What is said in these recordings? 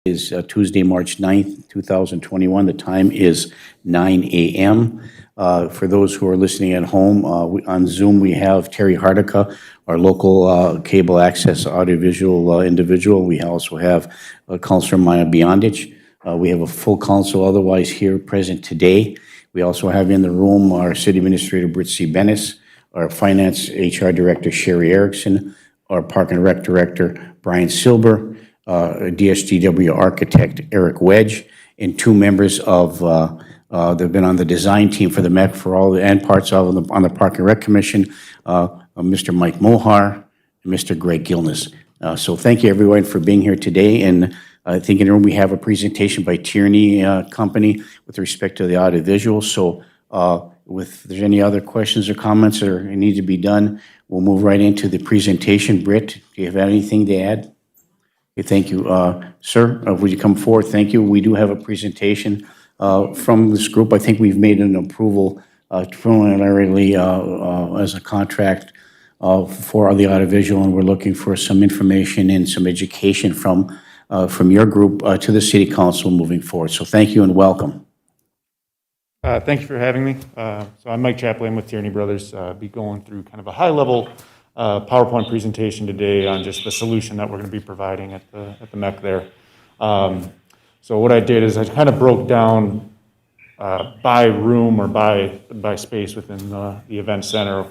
Is Tuesday, March 9th, 2021. The time is 9 a.m. For those who are listening at home, on Zoom, we have Terry Hardica, our local cable access audiovisual individual. We also have Councilor Maya Beyondich. We have a full council otherwise here present today. We also have in the room our City Administrator, Britt C. Bennis, our Finance HR Director, Sherry Erickson, our Park and Rec Director, Brian Silber, DSGW architect Eric Wedge, and two members of they've been on the design team for the MECC for all and parts of on the Park and Rec Commission, Mr. Mike Mohar and Mr. Greg Gilness. So thank you everyone for being here today. And I think in the room we have a presentation by Tierney Company with respect to the audiovisual. So if there's any other questions or comments that need to be done, we'll move right into the presentation. Britt, do you have anything to add? Okay, thank you. Sir, would you come forward? Thank you. We do have a presentation from this group. I think we've made an approval preliminarily as a contract for the audiovisual, and we're looking for some information and some education from your group to the City Council moving forward. So thank you and welcome. Thank you for having me. So I'm Mike Chaplin with Tierney Brothers. Be going through kind of a high-level PowerPoint presentation today on just the solution that we're going to be providing at the MECC there. So what I did is I kind of broke down by room or by space within the event center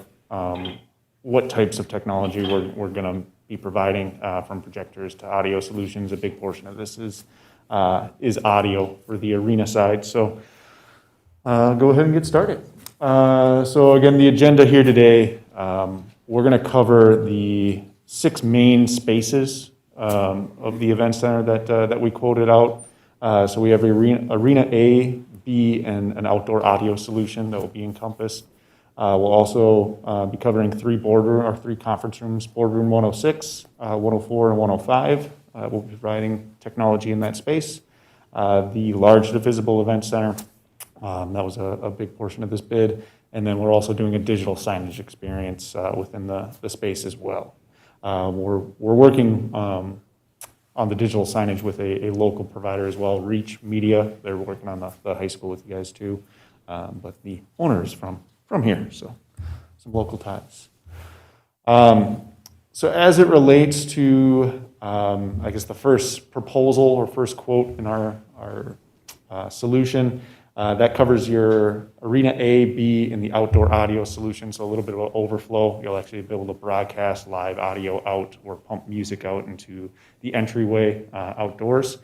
what types of technology we're going to be providing, from projectors to audio solutions. A big portion of this is audio for the arena side. So go ahead and get started. So again, the agenda here today. We're going to cover the 6 main spaces of the event center that we quoted out. So we have Arena A, B, and an outdoor audio solution that will be encompassed. We'll also be covering 3 conference rooms, Boardroom 106, 104, and 105. We'll be providing technology in that space. The large divisible event center, that was a big portion of this bid. And then we're also doing a digital signage experience within the space as well. We're working on the digital signage with a local provider as well, Reach Media. They're working on the high school with you guys too. But the owner is from here, so some local ties. So as it relates to, I guess, the first proposal or first quote in our solution, that covers your Arena A, B, and the outdoor audio solution, so a little bit of an overflow. You'll actually be able to broadcast live audio out or pump music out into the entryway outdoors.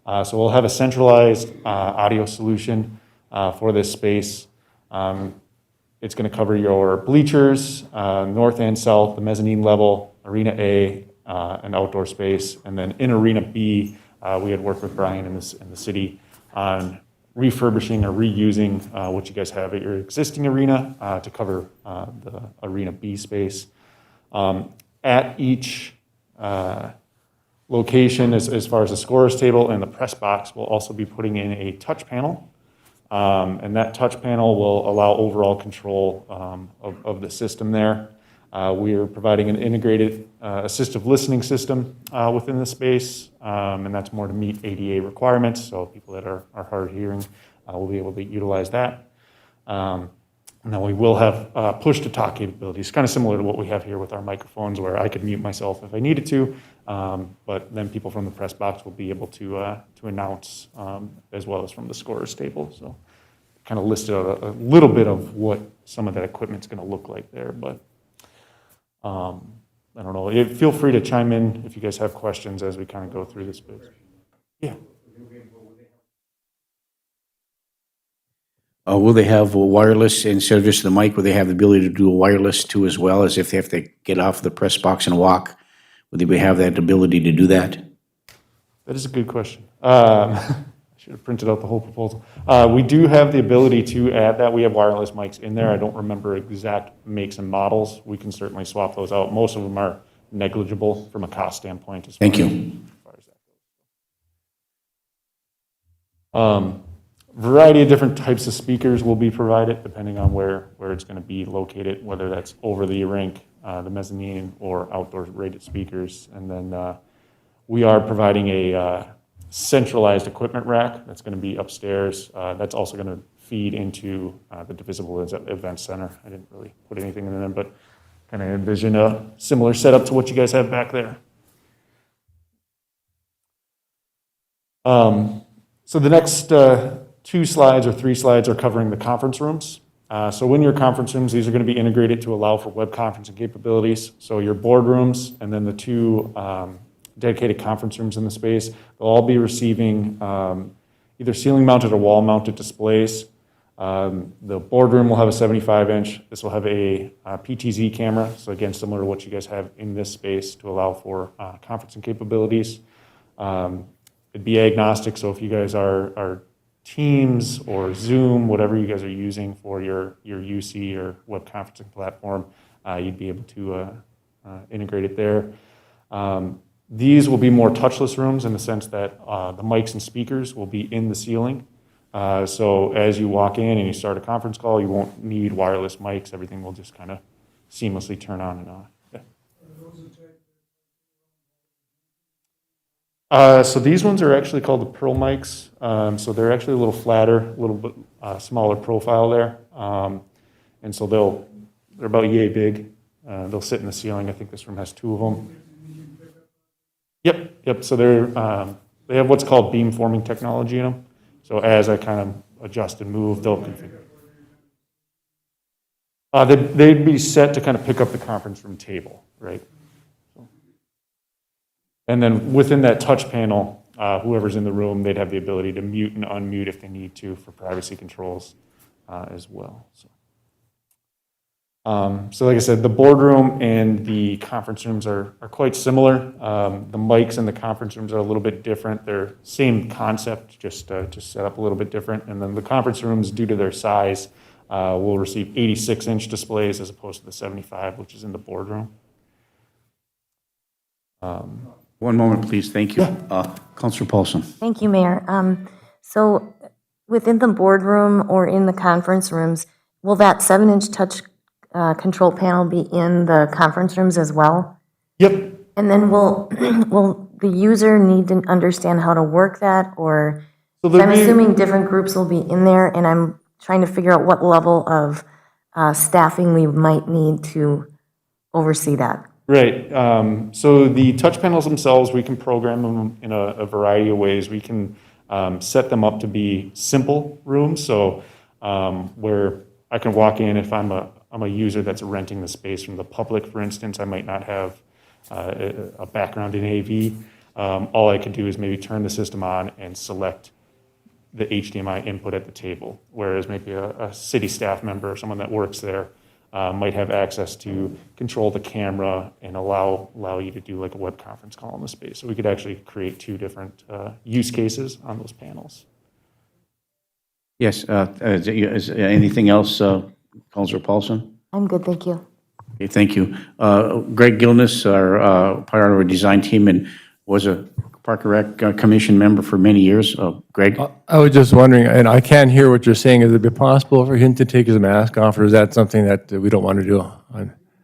So we'll have a centralized audio solution for this space. It's going to cover your bleachers, north and south, the mezzanine level, Arena A, an outdoor space, and then in Arena B, we had worked with Brian in the city on refurbishing or reusing what you guys have at your existing arena to cover the Arena B space. At each location, as far as the scorer's table and the press box, we'll also be putting in a touch panel. And that touch panel will allow overall control of the system there. We are providing an integrated assistive listening system within the space, and that's more to meet ADA requirements, so people that are hard of hearing will be able to utilize that. And then we will have push-to-talk capabilities, kind of similar to what we have here with our microphones, where I could mute myself if I needed to, but then people from the press box will be able to announce as well as from the scorer's table. So kind of listed a little bit of what some of that equipment's going to look like there, but I don't know. Feel free to chime in if you guys have questions as we kind of go through this bit. Yeah. Will they have a wireless instead of just the mic? Will they have the ability to do a wireless too, as well as if they have to get off the press box and walk? Would they have that ability to do that? That is a good question. I should have printed out the whole proposal. We do have the ability to add that. We have wireless mics in there. I don't remember exact makes and models. We can certainly swap those out. Most of them are negligible from a cost standpoint. Thank you. Variety of different types of speakers will be provided depending on where it's going to be located, whether that's over the rink, the mezzanine, or outdoor rated speakers. And then we are providing a centralized equipment rack that's going to be upstairs. That's also going to feed into the Divisible Event Center. I didn't really put anything in there, but kind of envision a similar setup to what you guys have back there. So the next 2 slides or 3 slides are covering the conference rooms. So in your conference rooms, these are going to be integrated to allow for web conferencing capabilities. So your boardrooms and then the 2 dedicated conference rooms in the space, they'll all be receiving either ceiling-mounted or wall-mounted displays. The boardroom will have a 75-inch. This will have a PTZ camera, so again, similar to what you guys have in this space to allow for conferencing capabilities. It'd be agnostic, so if you guys are Teams or Zoom, whatever you guys are using for your UC or web conferencing platform, you'd be able to integrate it there. These will be more touchless rooms in the sense that the mics and speakers will be in the ceiling. So as you walk in and you start a conference call, you won't need wireless mics. Everything will just kind of seamlessly turn on and on. So these ones are actually called the Pearl mics. So they're actually a little flatter, a little bit smaller profile there. And so they're about yay big. They'll sit in the ceiling. I think this room has 2 of them. Yep. So they have what's called beam forming technology in them. So as I kind of adjust and move, they'll configure. They'd be set to kind of pick up the conference room table, right? And then within that touch panel, whoever's in the room, they'd have the ability to mute and unmute if they need to for privacy controls as well. So like I said, the boardroom and the conference rooms are quite similar. The mics in the conference rooms are a little bit different. They're same concept, just set up a little bit different. And then the conference rooms, due to their size, will receive 86-inch displays as opposed to the 75, which is in the boardroom. One moment, please. Thank you. Councilor Paulson. Thank you, Mayor. So within the boardroom or in the conference rooms, will that 7-inch touch control panel be in the conference rooms as well? Yep. And then will the user need to understand how to work that, or I'm assuming different groups will be in there, and I'm trying to figure out what level of staffing we might need to oversee that. Right. So the touch panels themselves, we can program them in a variety of ways. We can set them up to be simple rooms. So where I can walk in if I'm a user that's renting the space from the public, for instance, I might not have a background in AV. All I can do is maybe turn the system on and select the HDMI input at the table, whereas maybe a city staff member or someone that works there might have access to control the camera and allow you to do like a web conference call in the space. So we could actually create 2 different use cases on those panels. Yes. Is anything else, Councilor Paulson? I'm good, thank you. Okay, thank you. Greg Gilness, our part of our design team, and was a Park and Rec Commission member for many years. Greg? I was just wondering, and I can't hear what you're saying. Is it possible for him to take his mask off, or is that something that we don't want to do?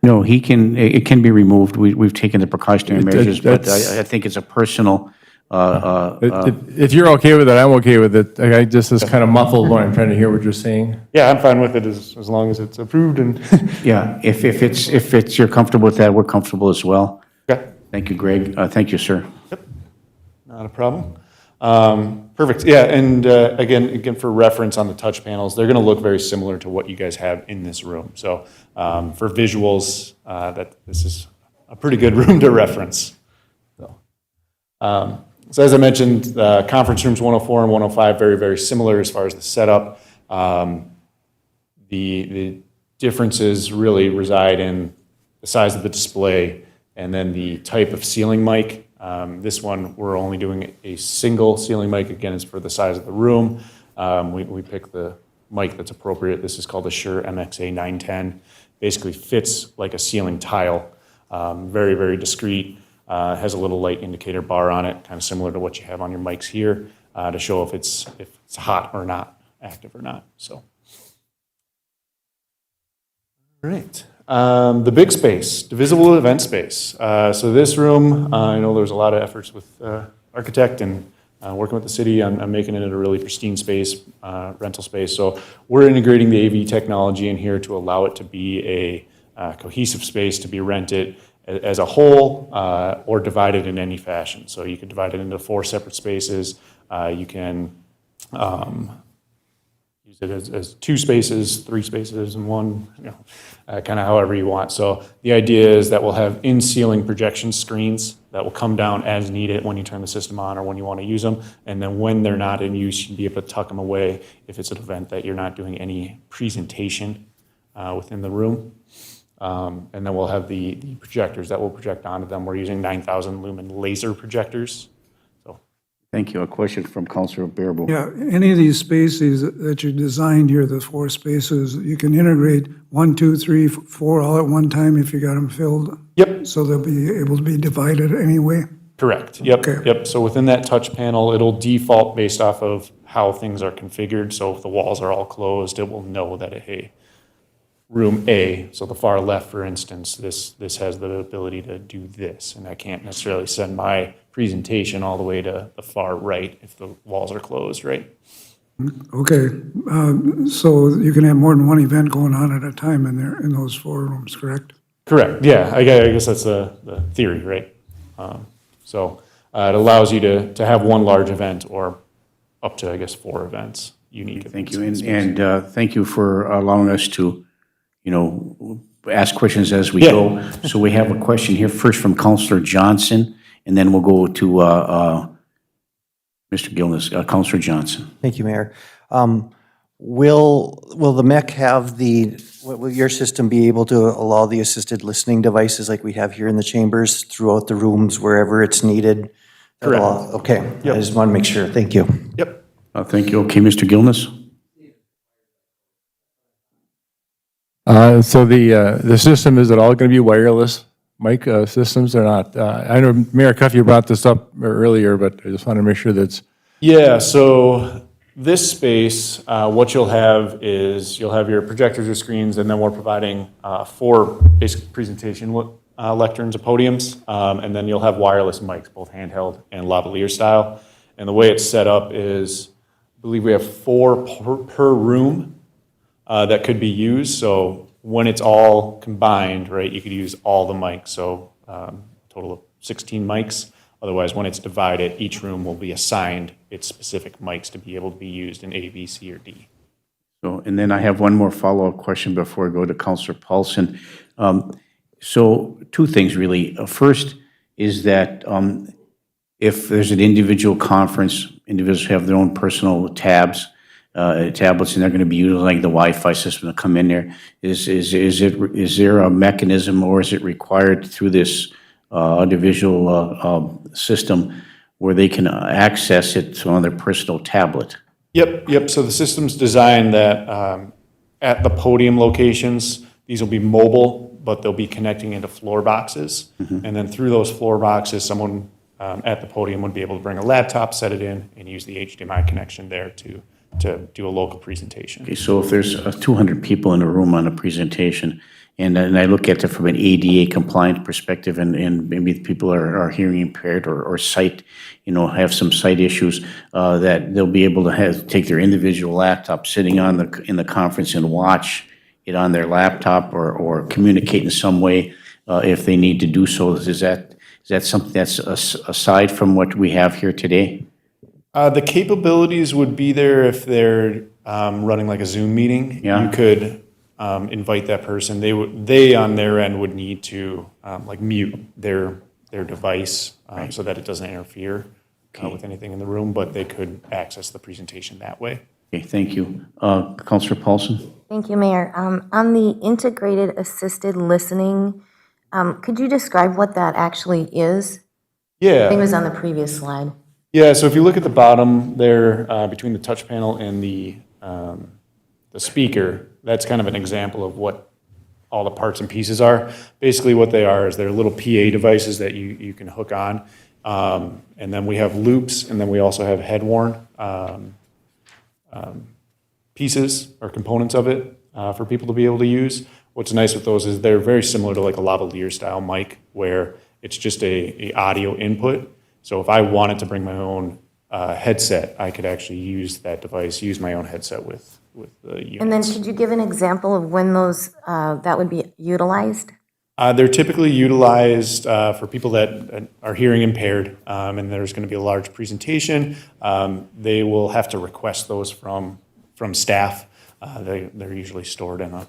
No, he can. It can be removed. We've taken the precautionary measures, but I think it's a personal. If you're okay with it, I'm okay with it. I just is kind of muffled when I'm trying to hear what you're saying. Yeah, I'm fine with it as long as it's approved and. Yeah, if it's you're comfortable with that, we're comfortable as well. Okay. Thank you, Greg. Thank you, sir. Yep. Not a problem. Perfect. Yeah, and again, for reference on the touch panels, they're going to look very similar to what you guys have in this room. So for visuals, that this is a pretty good room to reference. So as I mentioned, conference rooms 104 and 105 very, very similar as far as the setup. The differences really reside in the size of the display and then the type of ceiling mic. This one, we're only doing a single ceiling mic. Again, it's for the size of the room. We pick the mic that's appropriate. This is called the Shure MXA 910. Basically fits like a ceiling tile. Very, very discreet. Has a little light indicator bar on it, kind of similar to what you have on your mics here, to show if it's hot or not, active or not. So, all right. The big space, divisible event space. So this room, I know there's a lot of efforts with architect and working with the city on making it a really pristine space, rental space. So we're integrating the AV technology in here to allow it to be a cohesive space to be rented as a whole or divided in any fashion. So you could divide it into 4 separate spaces. You can use it as 2 spaces, 3 spaces, and 1, kind of however you want. So the idea is that we'll have in-ceiling projection screens that will come down as needed when you turn the system on or when you want to use them. And then when they're not in use, you can be able to tuck them away if it's an event that you're not doing any presentation within the room. And then we'll have the projectors that will project onto them. We're using 9,000 lumen laser projectors. Thank you. A question from Councilor Bearable. Yeah, any of these spaces that you designed here, the 4 spaces, you can integrate 1, 2, 3, 4 all at one time if you got them filled? Yep. So they'll be able to be divided anyway? Correct. Yep. Okay. Yep. So within that touch panel, it'll default based off of how things are configured. So if the walls are all closed, it will know that, hey, room A, so the far left, for instance, this has the ability to do this, and I can't necessarily send my presentation all the way to the far right if the walls are closed, right? Okay, so you can have more than one event going on at a time in there, in those 4 rooms, correct? Correct. Yeah, I guess that's the theory, right? So it allows you to have one large event or up to, I guess, 4 events, unique Thank events. you. And thank you for allowing us to, ask questions as we go. So we have a question here first from Councilor Johnson, and then we'll go to Mr. Gilnes. Councilor Johnson. Thank you, Mayor. Will the MEC have will your system be able to allow the assisted listening devices like we have here in the chambers throughout the rooms wherever it's needed? Correct. Okay, Yep. I just want to make sure. Thank you. Yep. Thank you. Okay, Mr. Gilnes. So the system, is it all going to be wireless mic systems or not? I know Mayor Cuffey brought this up earlier, but I just want to make sure that's. Yeah, so this space, what you'll have is you'll have your projectors or screens, and then we're providing 4 basic presentation lecterns or podiums, and then you'll have wireless mics, both handheld and lavalier style. And the way it's set up is, I believe we have 4 per room that could be used. So when it's all combined, right, you could use all the mics. So total of 16 mics. Otherwise, when it's divided, each room will be assigned its specific mics to be able to be used in A, B, C, or D. So, and then I have one more follow-up question before I go to Councilor Paulson. So 2 things really. First is that if there's an individual conference, individuals have their own personal tablets, and they're going to be utilizing the Wi-Fi system to come in there. Is there a mechanism, or is it required through this audiovisual system where they can access it on their personal tablet? Yep. So the system's designed that at the podium locations, these will be mobile, but they'll be connecting into floor boxes. And then through those floor boxes, someone at the podium would be able to bring a laptop, set it in, and use the HDMI connection there to do a local presentation. Okay, so if there's 200 people in a room on a presentation, and I look at it from an ADA compliant perspective, and maybe people are hearing impaired or sight, have some sight issues, that they'll be able to take their individual laptop sitting in the conference and watch it on their laptop or communicate in some way if they need to do so. Is that something that's aside from what we have here today? The capabilities would be there if they're running like a Zoom meeting. Yeah. You could invite that person. They on their end would need to like mute their device so that it doesn't interfere with anything in the room, but they could access the presentation that way. Okay, thank you. Councilor Paulson? Thank you, Mayor. On the integrated assisted listening, could you describe what that actually is? I think it was on the previous slide. Yeah, so if you look at the bottom there, between the touch panel and the speaker, that's kind of an example of what all the parts and pieces are. Basically what they are is they're little PA devices that you can hook on. And then we have loops, and then we also have head-worn pieces or components of it for people to be able to use. What's nice with those is they're very similar to like a lavalier style mic, where it's just a audio input. So if I wanted to bring my own headset, I could actually use that device, use my own headset with the units. And then could you give an example of when those, that would be utilized? They're typically utilized for people that are hearing impaired, and there's going to be a large presentation. They will have to request those from staff. They're usually stored in a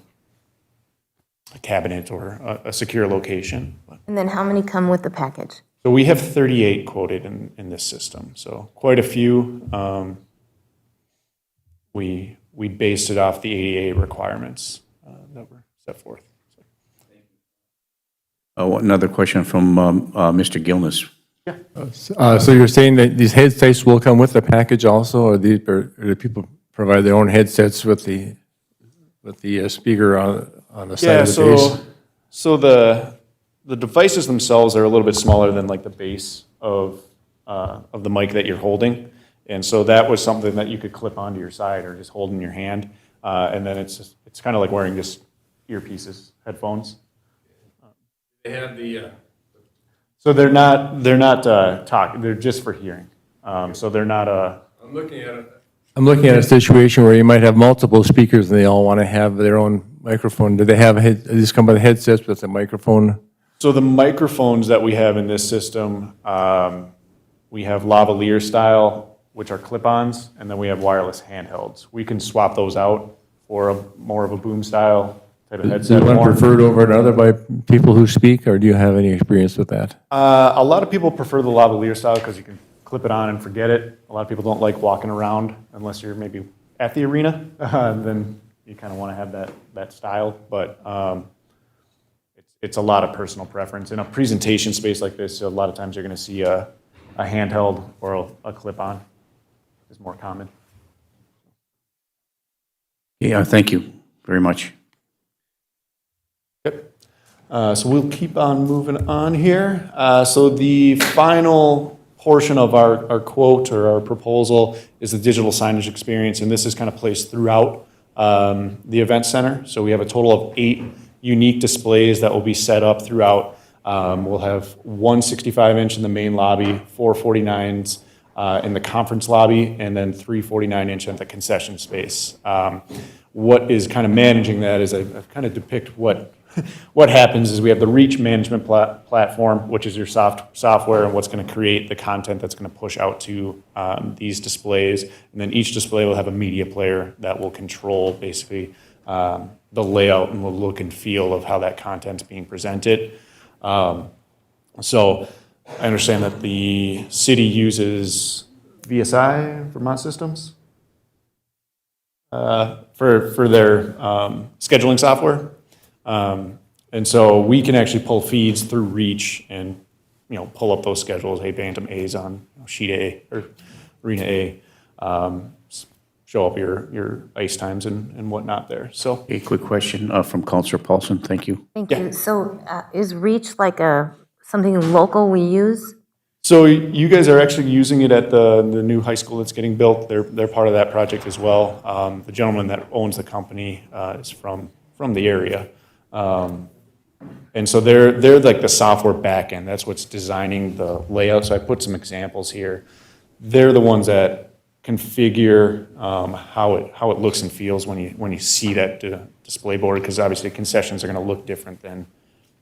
cabinet or a secure location. And then how many come with the package? So we have 38 quoted in this system, so quite a few. We based it off the ADA requirements that were set forth. Another question from Mr. Gilness. So you're saying that these headsets will come with the package also, or do people provide their own headsets with the speaker on the side of the base? So the devices themselves are a little bit smaller than like the base of the mic that you're holding, and so that was something that you could clip onto your side or just hold in your hand, and then it's kind of like wearing just earpieces, headphones. They have the. So they're not talking. They're just for hearing. So they're not a. I'm looking at a situation where you might have multiple speakers and they all want to have their own microphone. Do they have these come with headsets with a microphone? So the microphones that we have in this system, we have lavalier style, which are clip-ons, and then we have wireless handhelds. We can swap those out for more of a boom style type of Is headset. one preferred over another by people who speak, or do you have any experience with that? A lot of people prefer the lavalier style because you can clip it on and forget it. A lot of people don't like walking around unless you're maybe at the arena. Then you kind of want to have that style. But it's a lot of personal preference. In a presentation space like this, a lot of times you're going to see a handheld or a clip-on is more common. Yeah, thank you very much. Yep. So we'll keep on moving on here. So the final portion of our quote or our proposal is the digital signage experience, and this is kind of placed throughout the event center. So we have a total of 8 unique displays that will be set up throughout. We'll have one 65-inch in the main lobby, 4 49s in the conference lobby, and then 3 49-inch at the concession space. What is kind of managing that is I've kind of depict what happens is we have the reach management platform, which is your software and what's going to create the content that's going to push out to these displays. And then each display will have a media player that will control basically the layout and the look and feel of how that content's being presented. So I understand that the city uses VSI, Vermont Systems, for their scheduling software. And so we can actually pull feeds through Reach and, pull up those schedules. Hey, Bantam A's on sheet A or arena A. Show up your ice times and whatnot there. So A quick question from Councilor Paulson. Thank you. Thank you. So is Reach like something local we use? So you guys are actually using it at the new high school that's getting built. They're part of that project as well. The gentleman that owns the company is from the area. And so they're like the software backend. That's what's designing the layout. So I put some examples here. They're the ones that configure how it looks and feels when you see that display board, because obviously concessions are going to look different than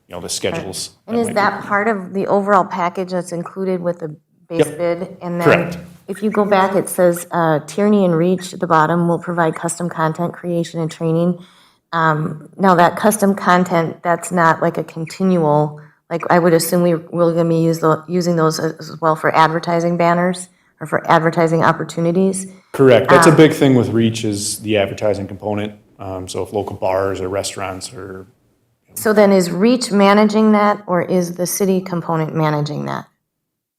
the schedules. And is that part of the overall package that's included with the base bid? And then Correct. if you go back, it says Tierney and Reach at the bottom will provide custom content creation and training. Now that custom content, that's not like a continual, like I would assume we're going to be using those as well for advertising banners or for advertising opportunities. Correct. That's a big thing with Reach is the advertising component. So if local bars or restaurants or... So then is Reach managing that, or is the city component managing that?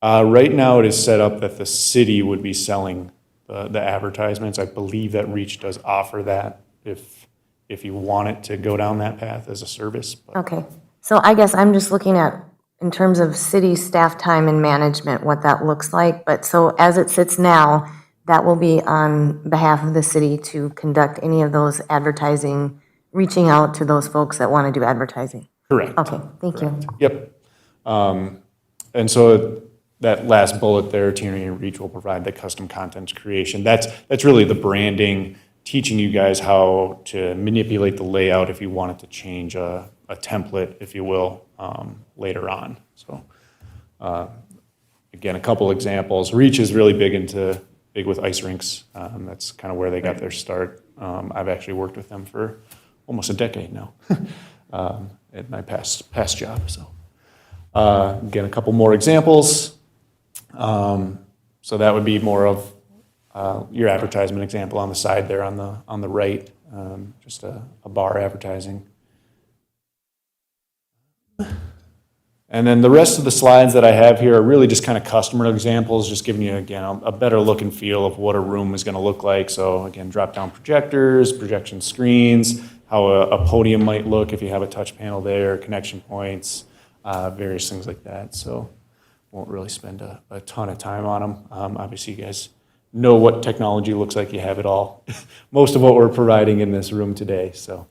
Right now it is set up that the city would be selling the advertisements. I believe that Reach does offer that if you want it to go down that path as a service. But Okay. So I guess I'm just looking at, in terms of city staff time and management, what that looks like. But so as it sits now, that will be on behalf of the city to conduct any of those advertising, reaching out to those folks that want to do advertising. Correct. Okay, thank you. Yep. And so that last bullet there, Tierney and Reach will provide the custom content creation. That's really the branding, teaching you guys how to manipulate the layout if you wanted to change a template, if you will, later on. So again, a couple examples. Reach is really big with ice rinks. That's kind of where they got their start. I've actually worked with them for almost a decade now at my past job. So again, a couple more examples. So that would be more of your advertisement example on the side there on the right, just a bar advertising. And then the rest of the slides that I have here are really just kind of customer examples, just giving you, again, a better look and feel of what a room is going to look like. So again, drop-down projectors, projection screens, how a podium might look if you have a touch panel there, connection points, various things like that. So won't really spend a ton of time on them. Obviously, you guys know what technology looks like. You have it all. Most of what we're providing in this room today. So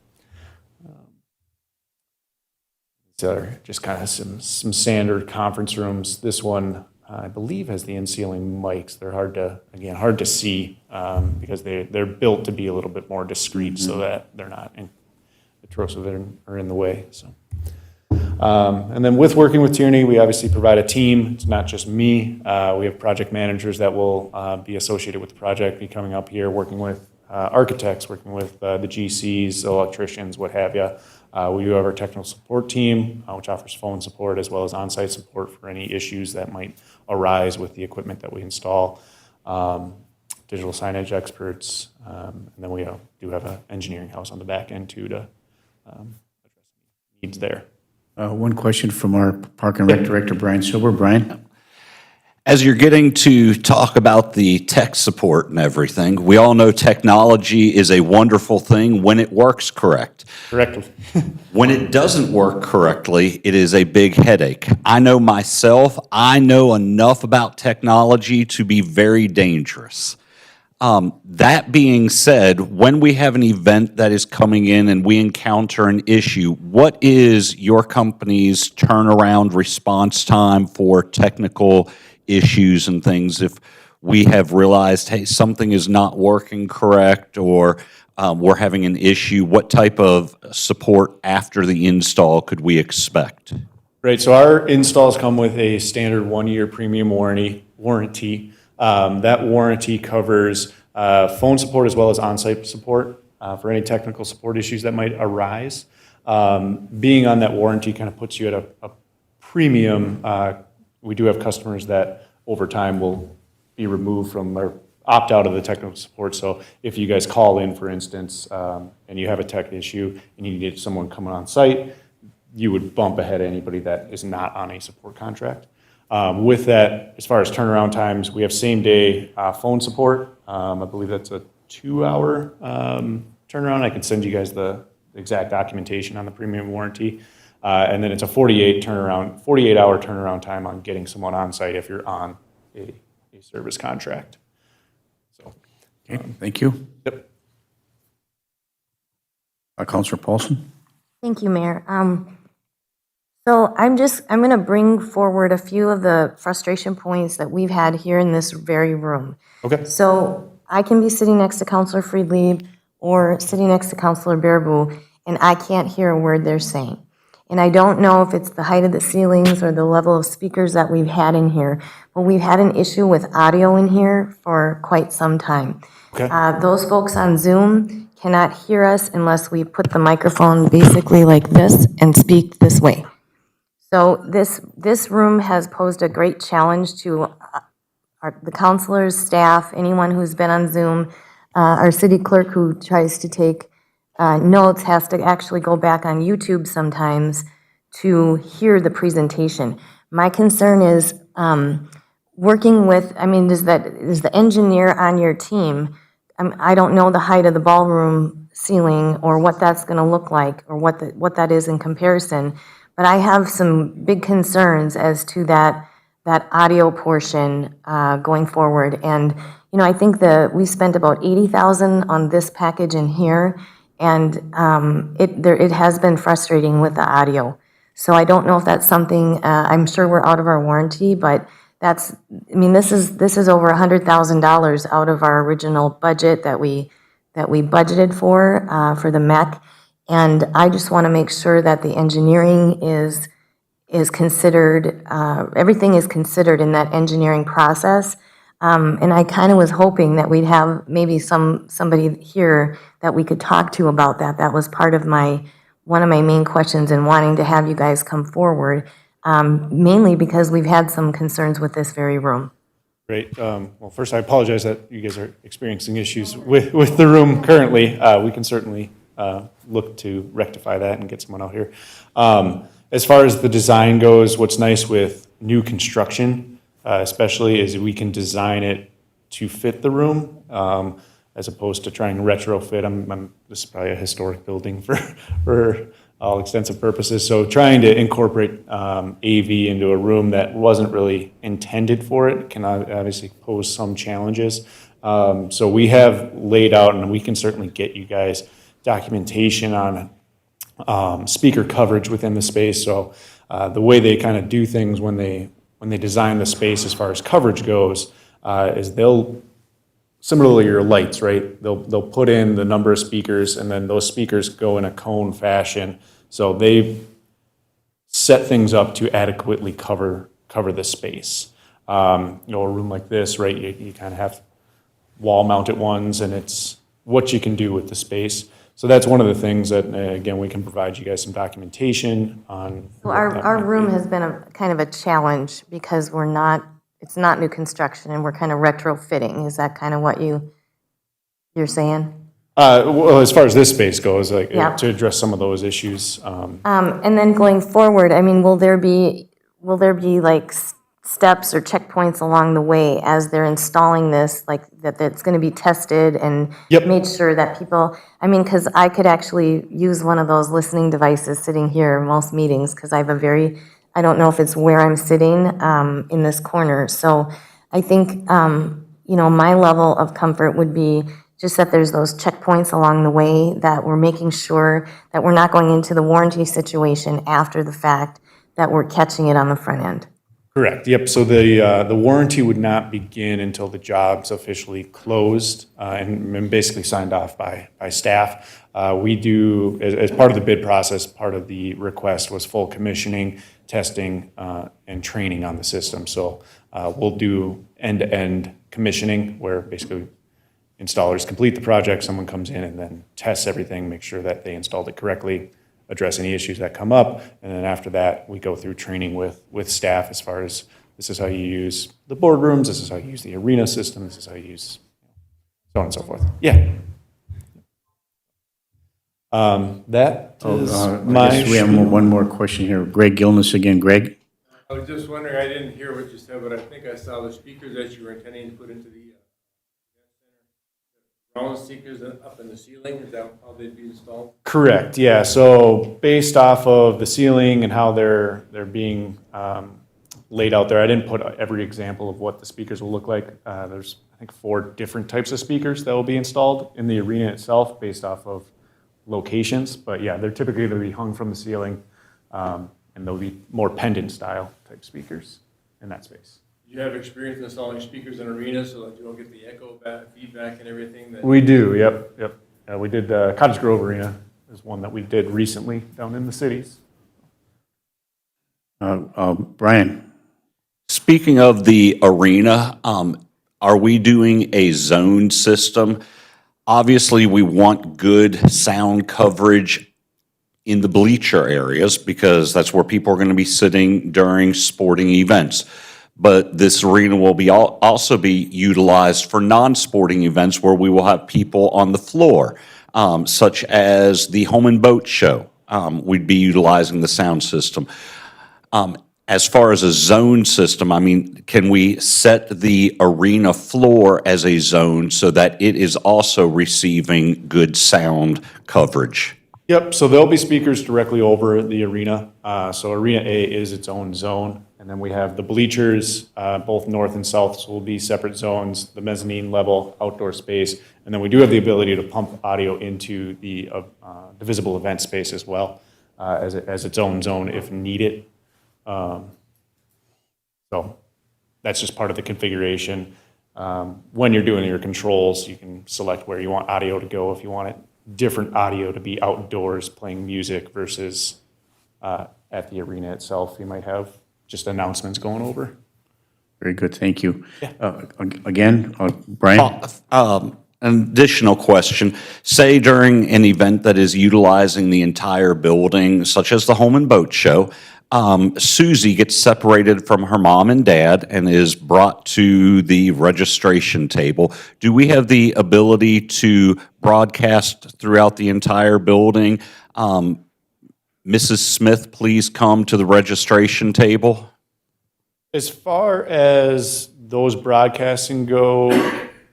these are just kind of some standard conference rooms. This one, I believe, has the in-ceiling mics. They're hard to see because they're built to be a little bit more discreet so that they're not intrusive or in the way. So. And then with working with Tierney, we obviously provide a team. It's not just me. We have project managers that will be associated with the project, be coming up here, working with architects, working with the GCs, electricians, what have you. We do have our technical support team, which offers phone support as well as on-site support for any issues that might arise with the equipment that we install. Digital signage experts, and then we do have an engineering house on the back end too to address needs there. One question from our Park and Rec Director, Brian Silber. Brian? As you're getting to talk about the tech support and everything, we all know technology is a wonderful thing when it works correct. Correctly. When it doesn't work correctly, it is a big headache. I know myself, I know enough about technology to be very dangerous. That being said, when we have an event that is coming in and we encounter an issue, what is your company's turnaround response time for technical issues and things if we have realized, hey, something is not working correct or we're having an issue? What type of support after the install could we expect? Right, so our installs come with a standard 1-year premium warranty. That warranty covers phone support as well as on-site support for any technical support issues that might arise. Being on that warranty kind of puts you at a premium. We do have customers that over time will be removed from or opt out of the technical support. So if you guys call in, for instance, and you have a tech issue and you need someone coming on site, you would bump ahead anybody that is not on a support contract. With that, as far as turnaround times, we have same-day phone support. I believe that's a 2-hour turnaround. I can send you guys the exact documentation on the premium warranty. And then it's a 48-hour turnaround time on getting someone on site if you're on a service contract. So, Okay, thank you. Yep. Councilor Paulson? Thank you, Mayor. So I'm going to bring forward a few of the frustration points that we've had here in this very room. Okay. So I can be sitting next to Councilor Friedlieb or sitting next to Councilor Bearaboo, and I can't hear a word they're saying. And I don't know if it's the height of the ceilings or the level of speakers that we've had in here, but we've had an issue with audio in here for quite some time. Okay. Those folks on Zoom cannot hear us unless we put the microphone basically like this and speak this way. So this room has posed a great challenge to the counselors, staff, anyone who's been on Zoom. Our city clerk who tries to take notes has to actually go back on YouTube sometimes to hear the presentation. My concern is working with, is the engineer on your team, I don't know the height of the ballroom ceiling or what that's going to look like or what that is in comparison. But I have some big concerns as to that audio portion going forward. And, I think we spent about $80,000 on this package in here, and it has been frustrating with the audio. So I don't know if that's something, I'm sure we're out of our warranty, but that's, I mean, this is over $100,000 out of our original budget that we budgeted for the MEC. And I just want to make sure that the engineering is considered, everything is considered in that engineering process. And I kind of was hoping that we'd have maybe somebody here that we could talk to about that. That was part of one of my main questions in wanting to have you guys come forward, mainly because we've had some concerns with this very room. Great. Well, first, I apologize that you guys are experiencing issues with the room currently. We can certainly look to rectify that and get someone out here. As far as the design goes, what's nice with new construction, especially, is we can design it to fit the room, as opposed to trying to retrofit. This is probably a historic building for all extensive purposes. So trying to incorporate AV into a room that wasn't really intended for it can obviously pose some challenges. So we have laid out, and we can certainly get you guys documentation on speaker coverage within the space. So the way they kind of do things when they design the space as far as coverage goes is they'll, similarly your lights, right? They'll put in the number of speakers, and then those speakers go in a cone fashion. So they set things up to adequately cover the space. A room like this, right? You kind of have wall-mounted ones, and it's what you can do with the space. So that's one of the things that, again, we can provide you guys some documentation on. So our room has been a kind of a challenge because it's not new construction and we're kind of retrofitting. Is that kind of what you're saying? Well, as far as this space goes, like Yeah. to address some of those issues. And then going forward, I mean, will there be like steps or checkpoints along the way as they're installing this, like that's going to be tested and Yep. made sure that people, I mean, because I could actually use one of those listening devices sitting here in most meetings because I have I don't know if it's where I'm sitting in this corner. So I think, my level of comfort would be just that there's those checkpoints along the way, that we're making sure that we're not going into the warranty situation after the fact, that we're catching it on the front end. Correct, yep. So the warranty would not begin until the job's officially closed and basically signed off by staff. We do, as part of the bid process, part of the request was full commissioning, testing, and training on the system. So we'll do end-to-end commissioning, where basically installers complete the project, someone comes in and then tests everything, make sure that they installed it correctly, address any issues that come up, and then after that, we go through training with staff as far as this is how you use the boardrooms, this is how you use the arena system, this is how you use so on and so forth. Yeah. That is I guess we have one more question here. Greg Gilness again. Greg? I was just wondering, I didn't hear what you said, but I think I saw the speakers that you were intending to put into the ground speakers up in the ceiling. Is that how they'd be installed? Correct, yeah. So based off of the ceiling and how they're being laid out there, I didn't put every example of what the speakers will look like. There's, I think, 4 different types of speakers that will be installed in the arena itself based off of locations. But yeah, they're typically going to be hung from the ceiling, and they'll be more pendant style type speakers in that space. Do you have experience installing speakers in arenas so that you don't get the echo feedback and everything? We do, yep. We did Cottage Grove Arena is one that we did recently down in the cities. Brian? Speaking of the arena, are we doing a zone system? Obviously, we want good sound coverage in the bleacher areas because that's where people are going to be sitting during sporting events. But this arena will also be utilized for non-sporting events where we will have people on the floor, such as the Home and Boat Show. We'd be utilizing the sound system. As far as a zone system, I mean, can we set the arena floor as a zone so that it is also receiving good sound coverage? Yep, so there'll be speakers directly over the arena. So Arena A is its own zone. And then we have the bleachers, both north and south, so will be separate zones, the mezzanine level, outdoor space. And then we do have the ability to pump audio into the visible event space as well, as its own zone if needed. So That's just part of the configuration. When you're doing your controls, you can select where you want audio to go. If you want it different audio to be outdoors playing music versus at the arena itself, you might have just announcements going over. Very good, thank you. Again, Brian? An additional question. Say during an event that is utilizing the entire building, such as the Home and Boat Show, Susie gets separated from her mom and dad and is brought to the registration table. Do we have the ability to broadcast throughout the entire building, Mrs. Smith, please come to the registration table? As far as those broadcasting go,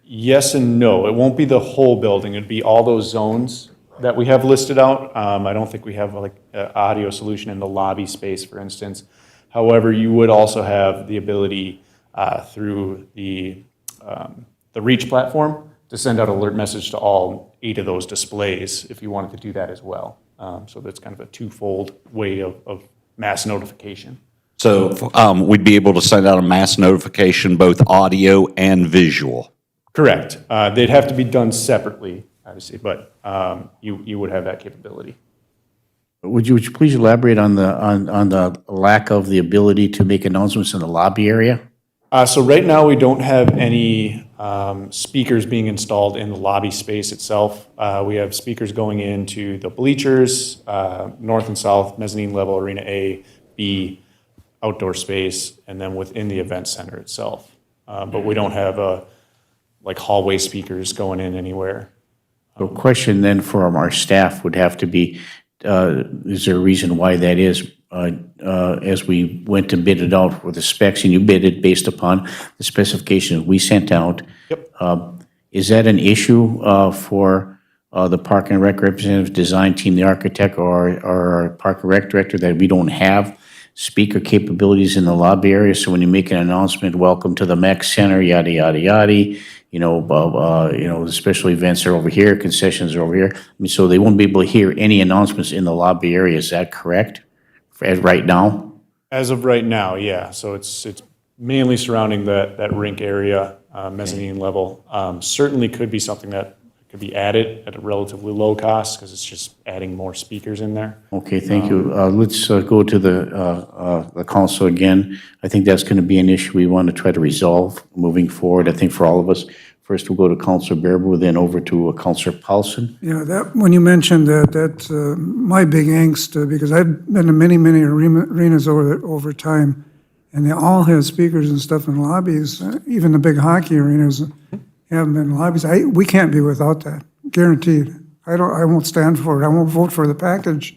yes and no. It won't be the whole building. It'd be all those zones that we have listed out. I don't think we have like an audio solution in the lobby space, for instance. However, you would also have the ability through the Reach platform to send out alert message to all 8 of those displays if you wanted to do that as well. So that's kind of a twofold way of mass notification. So we'd be able to send out a mass notification, both audio and visual. Correct. They'd have to be done separately, obviously, but you would have that capability. Would you please elaborate on the lack of the ability to make announcements in the lobby area? So right now, we don't have any speakers being installed in the lobby space itself. We have speakers going into the bleachers, north and south, mezzanine level, arena A, B, outdoor space, and then within the event center itself. But we don't have like hallway speakers going in anywhere. The question then from our staff would have to be, is there a reason why that is? As we went to bid it out with the specs, and you bid it based upon the specifications we sent out. Yep. Is that an issue for the Park and Rec representative, design team, the architect, or our Park and Rec director, that we don't have speaker capabilities in the lobby area? So when you make an announcement, welcome to the MECC Center, yada, yada, yada, the special events are over here, concessions are over here. I mean, so they won't be able to hear any announcements in the lobby area. Is that correct? As right now? As of right now, yeah. So it's mainly surrounding that rink area, mezzanine level. Certainly could be something that could be added at a relatively low cost because it's just adding more speakers in there. Okay, thank you. Let's go to the council again. I think that's going to be an issue we want to try to resolve moving forward, I think, for all of us. First, we'll go to Councilor Bearable, then over to Councilor Paulson. Yeah, that, when you mentioned that, that's my big angst, because I've been to many, many arenas over time, and they all have speakers and stuff in lobbies. Even the big hockey arenas have them in lobbies. We can't be without that, guaranteed. I won't stand for it. I won't vote for the package.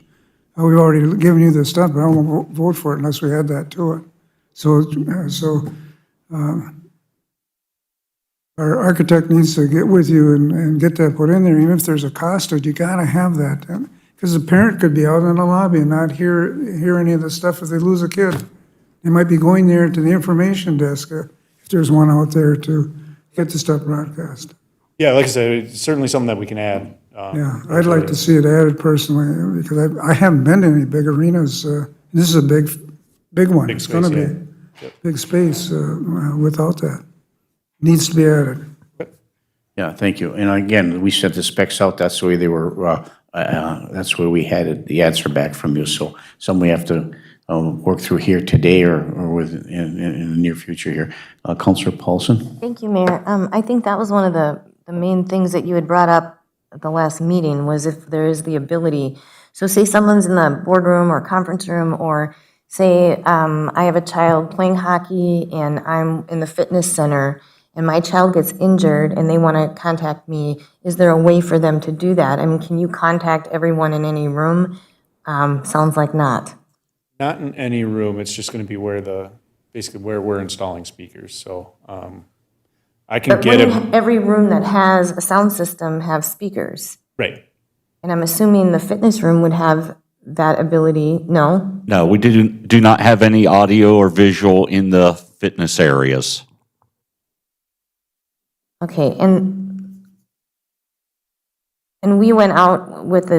We've already given you the stuff, but I won't vote for it unless we add that to it. Our architect needs to get with you and get that put in there. Even if there's a cost to it, you gotta have that. Because the parent could be out in the lobby and not hear any of the stuff if they lose a kid. They might be going there to the information desk, if there's one out there, to get the stuff broadcast. Yeah, like I said, it's certainly something that we can add. Yeah, I'd like to see it added personally, because I haven't been to any big arenas. This is a big one. Big It's space, gonna yeah. be big space without that. Needs to be added. Yeah, thank you. And again, we sent the specs out. That's the way they were, that's where we had it, the answer back from you. So some we have to work through here today or in the near future here. Councilor Paulson? Thank you, Mayor. I think that was one of the main things that you had brought up at the last meeting, was if there is the ability. So say someone's in the boardroom or conference room, or say I have a child playing hockey and I'm in the fitness center and my child gets injured and they want to contact me. Is there a way for them to do that? I mean, can you contact everyone in any room? Sounds like not. Not in any room. It's just going to be basically where we're installing speakers. So I can But get wouldn't every room that has a sound system have speakers? right. And I'm assuming the fitness room would have that ability. No? No, we do not have any audio or visual in the fitness areas. Okay, and we went out with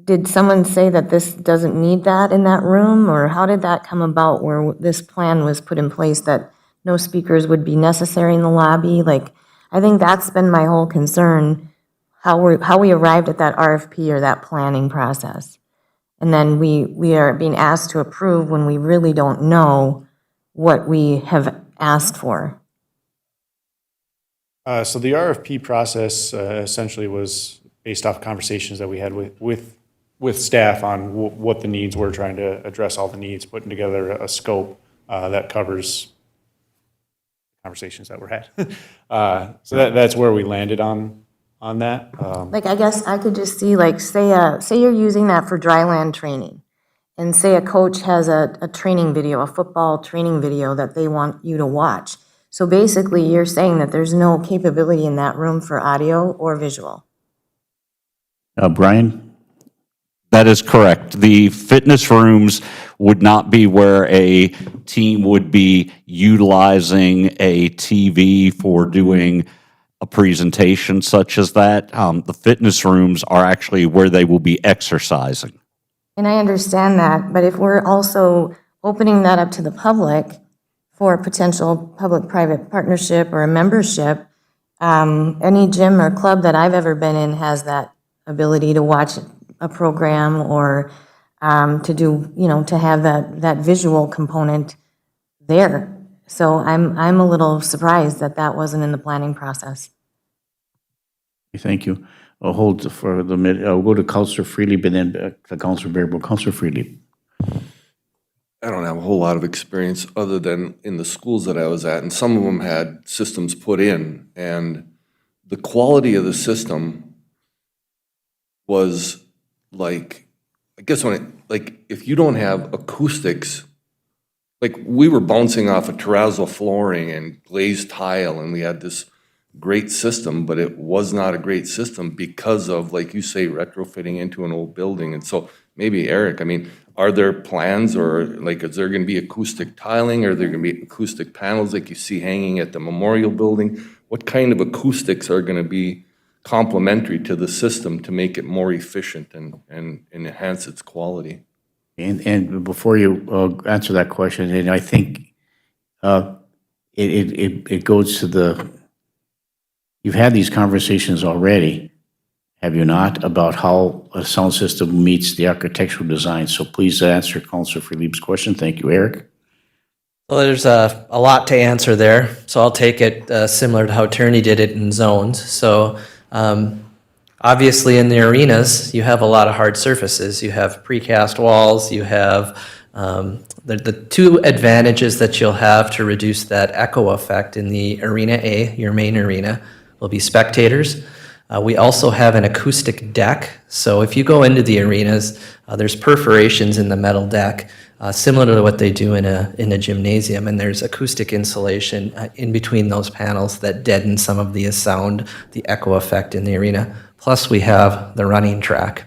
did someone say that this doesn't need that in that room, or how did that come about where this plan was put in place that no speakers would be necessary in the lobby? Like, I think that's been my whole concern, how we arrived at that RFP or that planning process. And then we are being asked to approve when we really don't know what we have asked for. So the RFP process essentially was based off conversations that we had with staff on what the needs were, trying to address all the needs, putting together a scope that covers conversations that were had. So that's where we landed on that. Like, I guess I could just see, like, say you're using that for dry land training, and say a coach has a training video, a football training video that they want you to watch. So basically, you're saying that there's no capability in that room for audio or visual. Brian? That is correct. The fitness rooms would not be where a team would be utilizing a TV for doing a presentation such as that. The fitness rooms are actually where they will be exercising. And I understand that, but if we're also opening that up to the public for a potential public-private partnership or a membership, any gym or club that I've ever been in has that ability to watch a program or to do, to have that visual component there. So I'm a little surprised that that wasn't in the planning process. Thank you. I'll hold for the minute. I'll go to Councilor Freely, but then back to Councilor Bearable. Councilor Freely. I don't have a whole lot of experience other than in the schools that I was at, and some of them had systems put in, and the quality of the system was like, I guess if you don't have acoustics, like we were bouncing off of terrazzo flooring and glazed tile, and we had this great system, but it was not a great system because of, like you say, retrofitting into an old building. And so maybe Eric, are there plans, or like, is there going to be acoustic tiling? Are there going to be acoustic panels like you see hanging at the Memorial Building? What kind of acoustics are going to be complementary to the system to make it more efficient and enhance its quality? And before you answer that question, and I think it goes to you've had these conversations already, have you not, about how a sound system meets the architectural design? So please answer Councilor Philippe's question. Thank you, Eric. Well, there's a lot to answer there, so I'll take it similar to how Tierney did it in zones. So obviously in the arenas, you have a lot of hard surfaces. You have precast walls, you have the two advantages that you'll have to reduce that echo effect in the Arena A, your main arena, will be spectators. We also have an acoustic deck. So if you go into the arenas, there's perforations in the metal deck, similar to what they do in a gymnasium, and there's acoustic insulation in between those panels that deaden some of the sound, the echo effect in the arena. Plus we have the running track.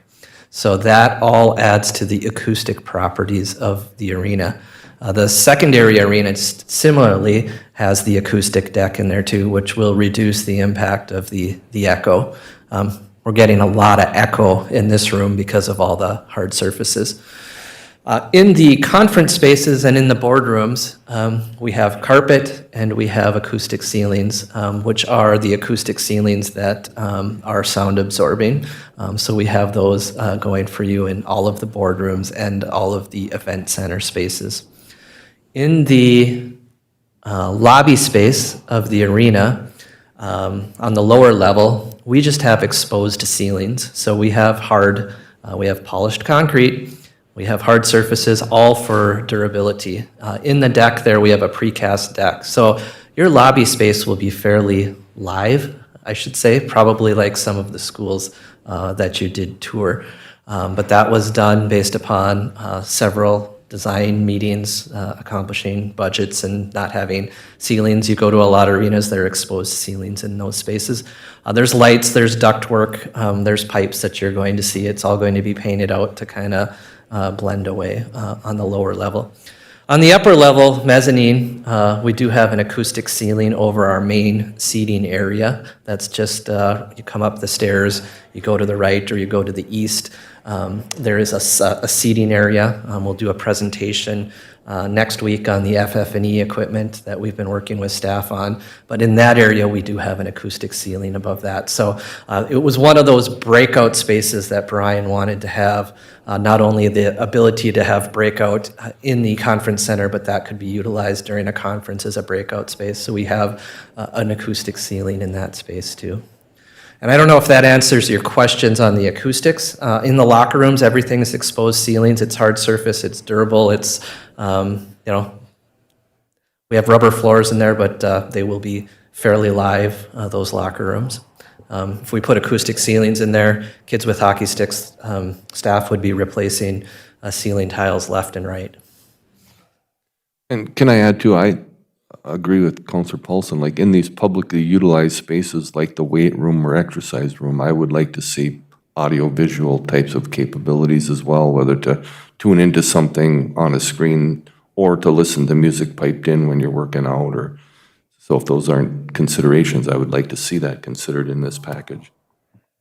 So that all adds to the acoustic properties of the arena. The secondary arena similarly has the acoustic deck in there too, which will reduce the impact of the echo. We're getting a lot of echo in this room because of all the hard surfaces. In the conference spaces and in the boardrooms, we have carpet and we have acoustic ceilings, which are the acoustic ceilings that are sound absorbing. So we have those going for you in all of the boardrooms and all of the event center spaces. In the lobby space of the arena, on the lower level, we just have exposed ceilings. So we have we have polished concrete, we have hard surfaces, all for durability. In the deck there, we have a precast deck. So your lobby space will be fairly live, I should say, probably like some of the schools that you did tour. But that was done based upon several design meetings, accomplishing budgets and not having ceilings. You go to a lot of arenas, there are exposed ceilings in those spaces. There's lights, there's ductwork, there's pipes that you're going to see. It's all going to be painted out to kind of blend away on the lower level. On the upper level, mezzanine, we do have an acoustic ceiling over our main seating area. That's just, you come up the stairs, you go to the right or you go to the east. There is a seating area. We'll do a presentation next week on the FF&E equipment that we've been working with staff on. But in that area, we do have an acoustic ceiling above that. So it was one of those breakout spaces that Brian wanted to have, not only the ability to have breakout in the conference center, but that could be utilized during a conference as a breakout space. So we have an acoustic ceiling in that space too. And I don't know if that answers your questions on the acoustics. In the locker rooms, everything is exposed ceilings. It's hard surface. It's durable. It's, we have rubber floors in there, but they will be fairly live, those locker rooms. If we put acoustic ceilings in there, kids with hockey sticks, staff would be replacing ceiling tiles left and right. And can I add too, I agree with Councilor Paulson, like in these publicly utilized spaces like the weight room or exercise room, I would like to see audio-visual types of capabilities as well, whether to tune into something on a screen or to listen to music piped in when you're working out. Or so if those aren't considerations, I would like to see that considered in this package.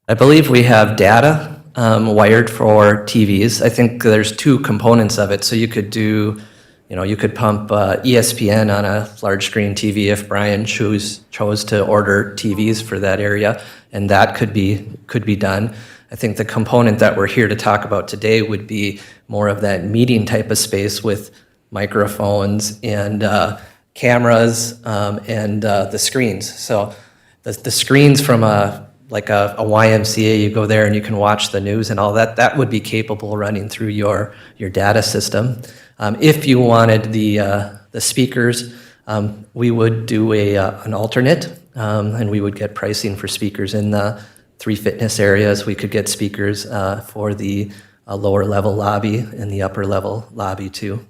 I believe we have data wired for TVs. I think there's two components of it. So you could do, you could pump ESPN on a large screen TV if Brian chose to order TVs for that area, and that could be done. I think the component that we're here to talk about today would be more of that meeting type of space with microphones and cameras and the screens. So the screens from a YMCA, you go there and you can watch the news and all that, that would be capable running through your data system. If you wanted the speakers, we would do an alternate, and we would get pricing for speakers in the 3 fitness areas. We could get speakers for the lower level lobby and the upper level lobby too.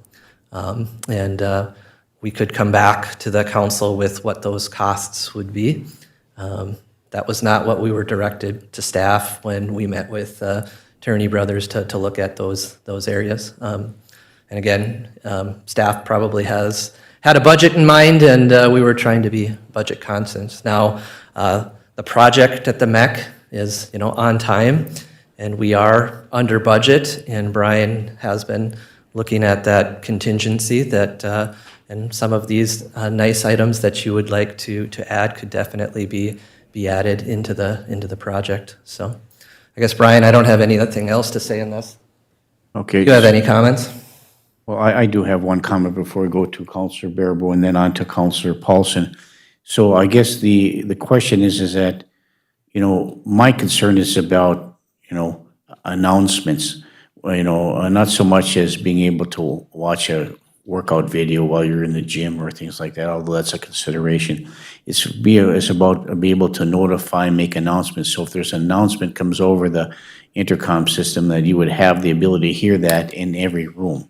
And we could come back to the council with what those costs would be. That was not what we were directed to staff when we met with Turney Brothers to look at those areas. And again, staff probably has had a budget in mind, and we were trying to be budget conscious. Now, the project at the MECC is, on time, and we are under budget, and Brian has been looking at that contingency that, and some of these nice items that you would like to add could definitely be added into the project. So I guess, Brian, I don't have anything else to say in this. Okay. Do you have any comments? Well, I do have one comment before we go to Councilor Barabo and then on to Councilor Paulson. So I guess the question is that, my concern is about, announcements, not so much as being able to watch a workout video while you're in the gym or things like that, although that's a consideration. It's about be able to notify, make announcements. So if there's an announcement comes over the intercom system, that you would have the ability to hear that in every room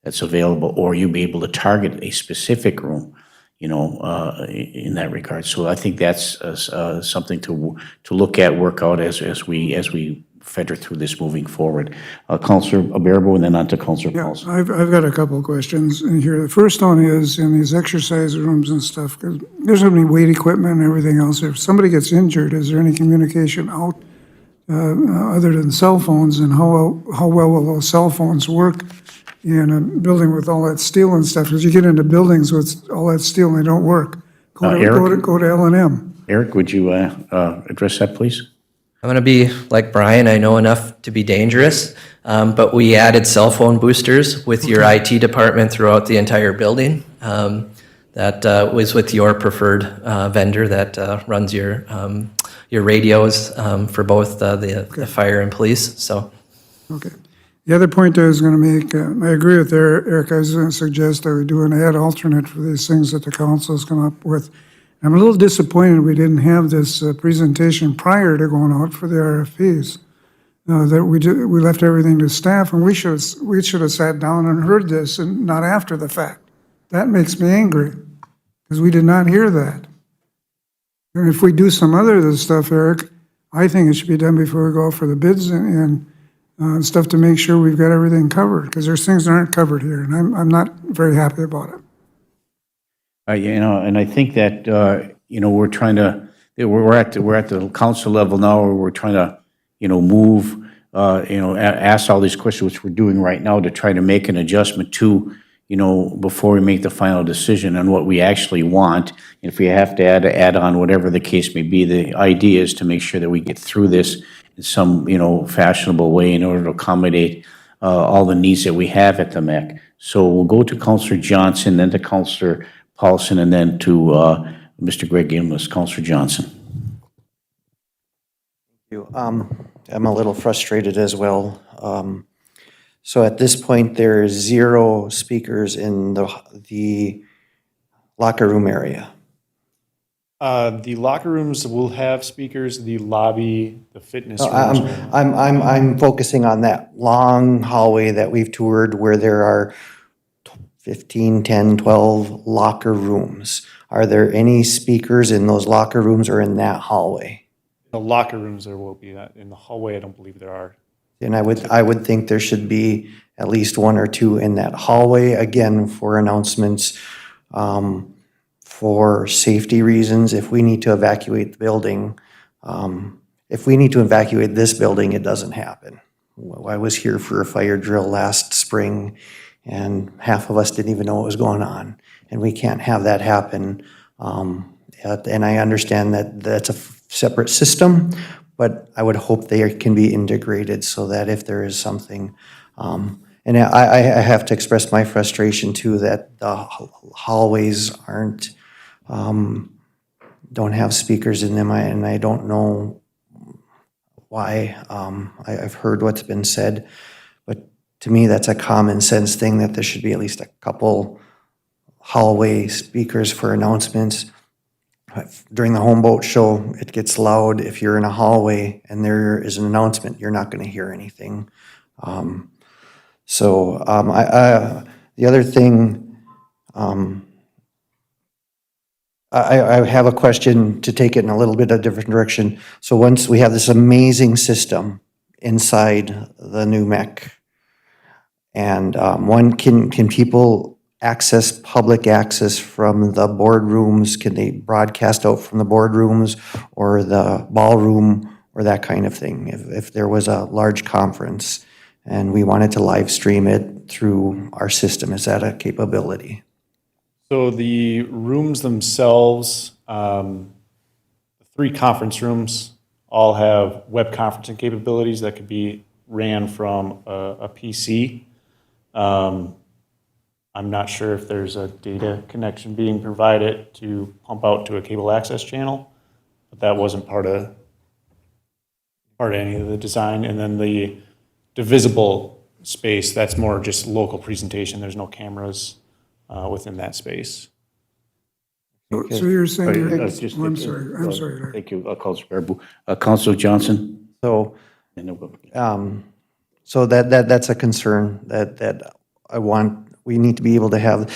that's available, or you'd be able to target a specific room, in that regard. So I think that's something to look at, work out as we feather through this moving forward. Councilor Barabo and then on to Councilor Paulson. I've got a couple of questions in here. The first one is in these exercise rooms and stuff, because there's going to be weight equipment and everything else. If somebody gets injured, is there any communication out other than cell phones, and how well will those cell phones work in a building with all that steel and stuff? Because you get into buildings with all that steel and they don't work. Go to L&M. Eric, would you address that, please? I'm going to be like Brian. I know enough to be dangerous, but we added cell phone boosters with your IT department throughout the entire building. That was with your preferred vendor that runs your radios for both the fire and police. So, Okay. The other point I was going to make, I agree with Eric. I was going to suggest that we do an ad alternate for these things that the council's come up with. I'm a little disappointed we didn't have this presentation prior to going out for the RFPs. That we left everything to staff, and we should have sat down and heard this, and not after the fact. That makes me angry, because we did not hear that. And if we do some other of this stuff, Eric, I think it should be done before we go out for the bids and stuff, to make sure we've got everything covered, because there's things that aren't covered here, and I'm not very happy about it. And I think that, we're trying to, we're at the council level now, where we're trying to, move asked all these questions, which we're doing right now, to try to make an adjustment to, before we make the final decision on what we actually want. If we have to add on whatever the case may be, the idea is to make sure that we get through this in some, fashionable way in order to accommodate all the needs that we have at the MEC. So we'll go to Counselor Johnson, then to Counselor Paulson, and then to Mr. Greg Gimlis. Counselor Johnson. I'm a little frustrated as well. So at this point, there is 0 speakers in the locker room area. The locker rooms will have speakers, the lobby, the fitness rooms. I'm focusing on that long hallway that we've toured where there are 15, 10, 12 locker rooms. Are there any speakers in those locker rooms or in that hallway? The locker rooms, there will be that. In the hallway, I don't believe there are. And I would think there should be at least 1 or 2 in that hallway, again, for announcements, for safety reasons. If we need to evacuate the building, if we need to evacuate this building, it doesn't happen. I was here for a fire drill last spring, and half of us didn't even know what was going on. And we can't have that happen. And I understand that that's a separate system, but I would hope they can be integrated so that if there is something, and I have to express my frustration too that the hallways don't have speakers in them, and I don't know why. I've heard what's been said, but to me that's a common sense thing that there should be at least a couple hallway speakers for announcements. During the Homeboat Show, it gets loud. If you're in a hallway and there is an announcement, you're not going to hear anything. The other thing, I have a question to take it in a little bit of a different direction. So once we have this amazing system inside the new MECC, and can people access public access from the boardrooms? Can they broadcast out from the boardrooms or the ballroom or that kind of thing? If there was a large conference and we wanted to live stream it through our system, is that a capability? So the rooms themselves, the 3 conference rooms all have web conferencing capabilities that could be ran from a PC. I'm not sure if there's a data connection being provided to pump out to a cable access channel, but that wasn't part of any of the design. And then the divisible space, that's more just local presentation. There's no cameras within that space. So you're saying, I'm I'm sorry, Larry. Thank you, Counselor Baraboo. Counselor Johnson? So that's a concern that I want. We need to be able to have.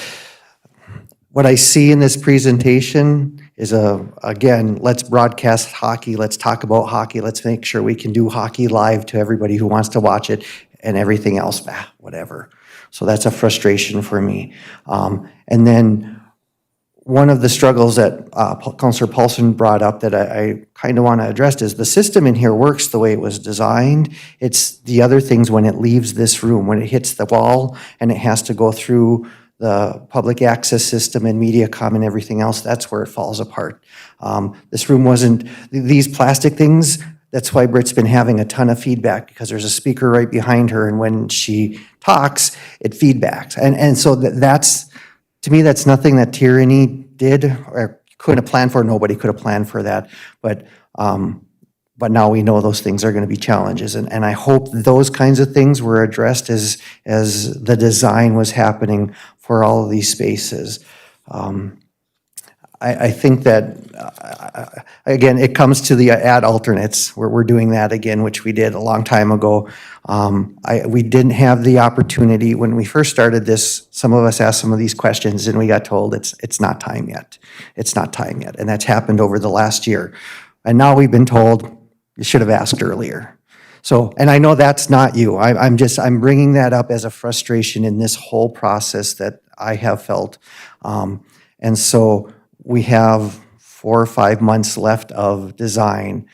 What I see in this presentation is again, let's broadcast hockey, let's talk about hockey, let's make sure we can do hockey live to everybody who wants to watch it, and everything else, whatever. So that's a frustration for me. And then one of the struggles that Councillor Paulson brought up that I kind of want to address is the system in here works the way it was designed. It's the other things when it leaves this room, when it hits the wall and it has to go through the public access system and MediaCom and everything else, that's where it falls apart. This room wasn't, these plastic things, that's why Britt's been having a ton of feedback, because there's a speaker right behind her, and when she talks, it feedbacks. And so that's, to me, that's nothing that Tyranny did or could have planned for. Nobody could have planned for that. But now we know those things are going to be challenges. And I hope those kinds of things were addressed as the design was happening for all of these spaces. I think that, again, it comes to the add alternates. We're doing that again, which we did a long time ago. We didn't have the opportunity, when we first started this, some of us asked some of these questions and we got told it's not time yet. It's not time yet. And that's happened over the last year. And now we've been told you should have asked earlier. So, and I know that's not you. I'm bringing that up as a frustration in this whole process that I have felt. And so we have 4 or 5 months left of design.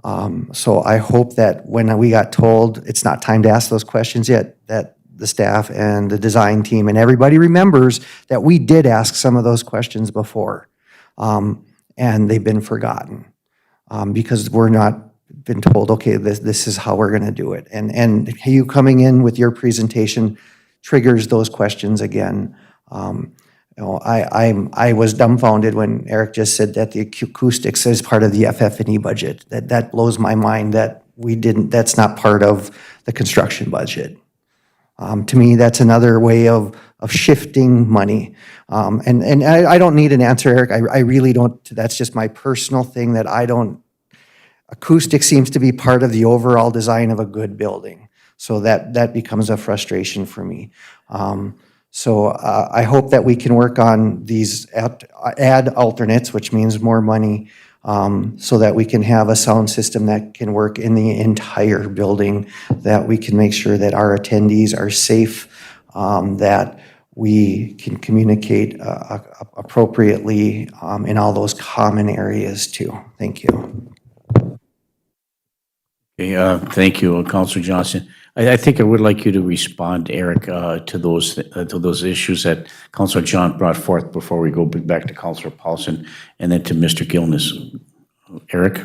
So I hope that when we got told it's not time to ask those questions yet, that the staff and the design team and everybody remembers that we did ask some of those questions before, and they've been forgotten because we're not been told, okay, this is how we're going to do it. And you coming in with your presentation triggers those questions again. You know, I was dumbfounded when Eric just said that the acoustics is part of the FF&E budget. That blows my mind that that's not part of the construction budget. To me, that's another way of shifting money. And I don't need an answer, Eric. I really don't. That's just my personal thing that I don't. Acoustic seems to be part of the overall design of a good building. So that becomes a frustration for me. So I hope that we can work on these add alternates, which means more money, so that we can have a sound system that can work in the entire building, that we can make sure that our attendees are safe, that we can communicate appropriately in all those common areas too. Thank you. Okay, thank you, Councilor Johnson. I think I would like you to respond, Eric, to those issues that Councilor John brought forth before we go back to Councilor Paulson and then to Mr. Gilness. Eric?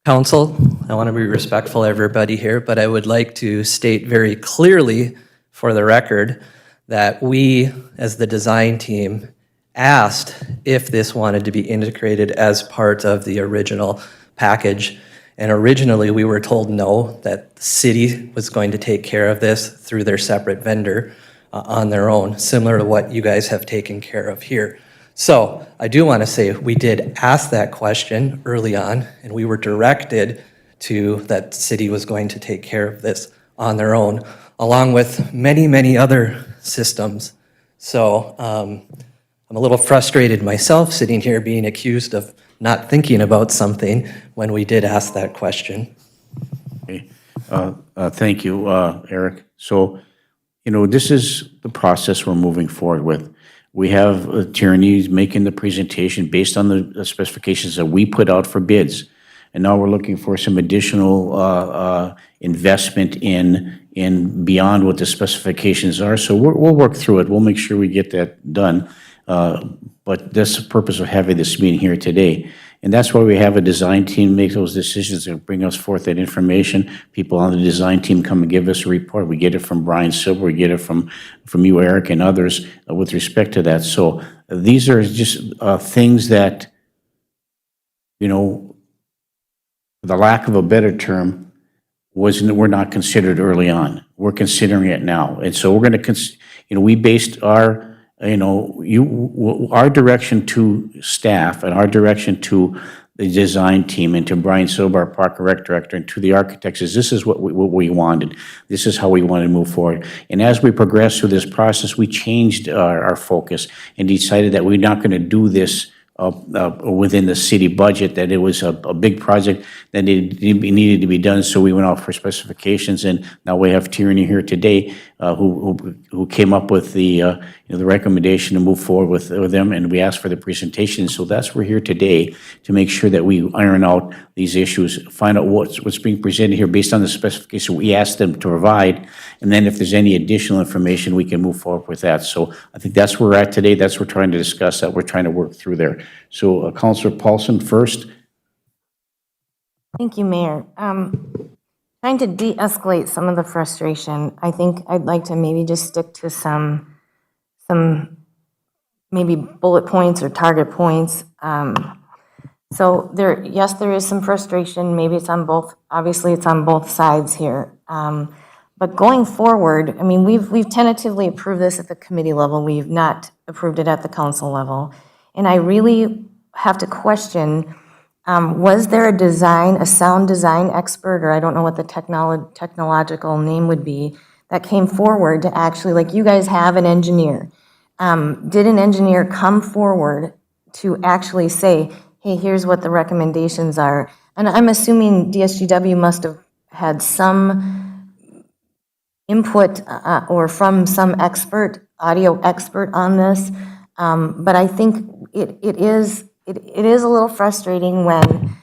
Council, I want to be respectful of everybody here, but I would like to state very clearly for the record that we, as the design team, asked if this wanted to be integrated as part of the original package. And originally, we were told no, that the city was going to take care of this through their separate vendor on their own, similar to what you guys have taken care of here. So I do want to say we did ask that question early on, and we were directed to that city was going to take care of this on their own, along with many, many other systems. So I'm a little frustrated myself sitting here being accused of not thinking about something when we did ask that question. Okay. Thank you, Eric. So, you know, this is the process we're moving forward with. We have attorneys making the presentation based on the specifications that we put out for bids. And now we're looking for some additional investment in beyond what the specifications are. So we'll work through it. We'll make sure we get that done. But that's the purpose of having this meeting here today. And that's why we have a design team make those decisions and bring us forth that information. People on the design team come and give us a report. We get it from Brian Silver, we get it from you, Eric, and others with respect to that. So these are just things that, you know, for the lack of a better term, were not considered early on. We're considering it now. And so we're going to, we based our our direction to staff and our direction to the design team and to Brian Silber, our Park and Rec Director, and to the architects is this is what we wanted. This is how we wanted to move forward. And as we progressed through this process, we changed our focus and decided that we're not going to do this within the city budget, that it was a big project that needed to be done. So we went out for specifications, and now we have Tierney here today who came up with the recommendation to move forward with them, and we asked for the presentation. So that's we're here today to make sure that we iron out these issues, find out what's being presented here based on the specification we asked them to provide, and then if there's any additional information, we can move forward with that. So I think that's where we're at today. That's what we're trying to discuss, that we're trying to work through there. So Councilor Paulson first. Thank you, Mayor. Trying to de-escalate some of the frustration, I think I'd like to maybe just stick to some maybe bullet points or target points. So yes, there is some frustration. Maybe it's on both, obviously it's on both sides here. But going forward, I mean, we've tentatively approved this at the committee level. We've not approved it at the council level. And I really have to question, was there a sound design expert, or I don't know what the technological name would be, that came forward to actually, like you guys have an engineer. Did an engineer come forward to actually say, hey, here's what the recommendations are? And I'm assuming DSGW must have had some input or from some expert, audio expert on this. But I think it is a little frustrating when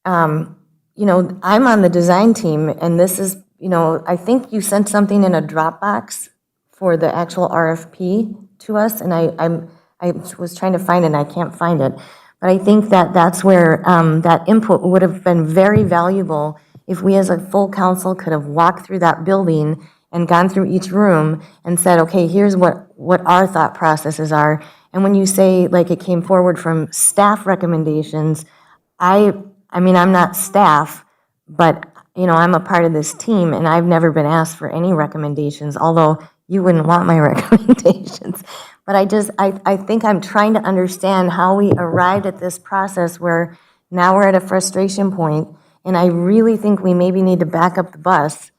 you know, I'm on the design team, and this is, you know, I think you sent something in a Dropbox for the actual RFP to us, and I was trying to find it, and I can't find it. But I think that that's where that input would have been very valuable if we as a full council could have walked through that building and gone through each room and said, okay, here's what our thought processes are. And when you say, like, it came forward from staff recommendations, I mean, I'm not staff, but, you know, I'm a part of this team, and I've never been asked for any recommendations, although you wouldn't want my recommendations. But I think I'm trying to understand how we arrived at this process where now we're at a frustration point, and I really think we maybe need to back up the bus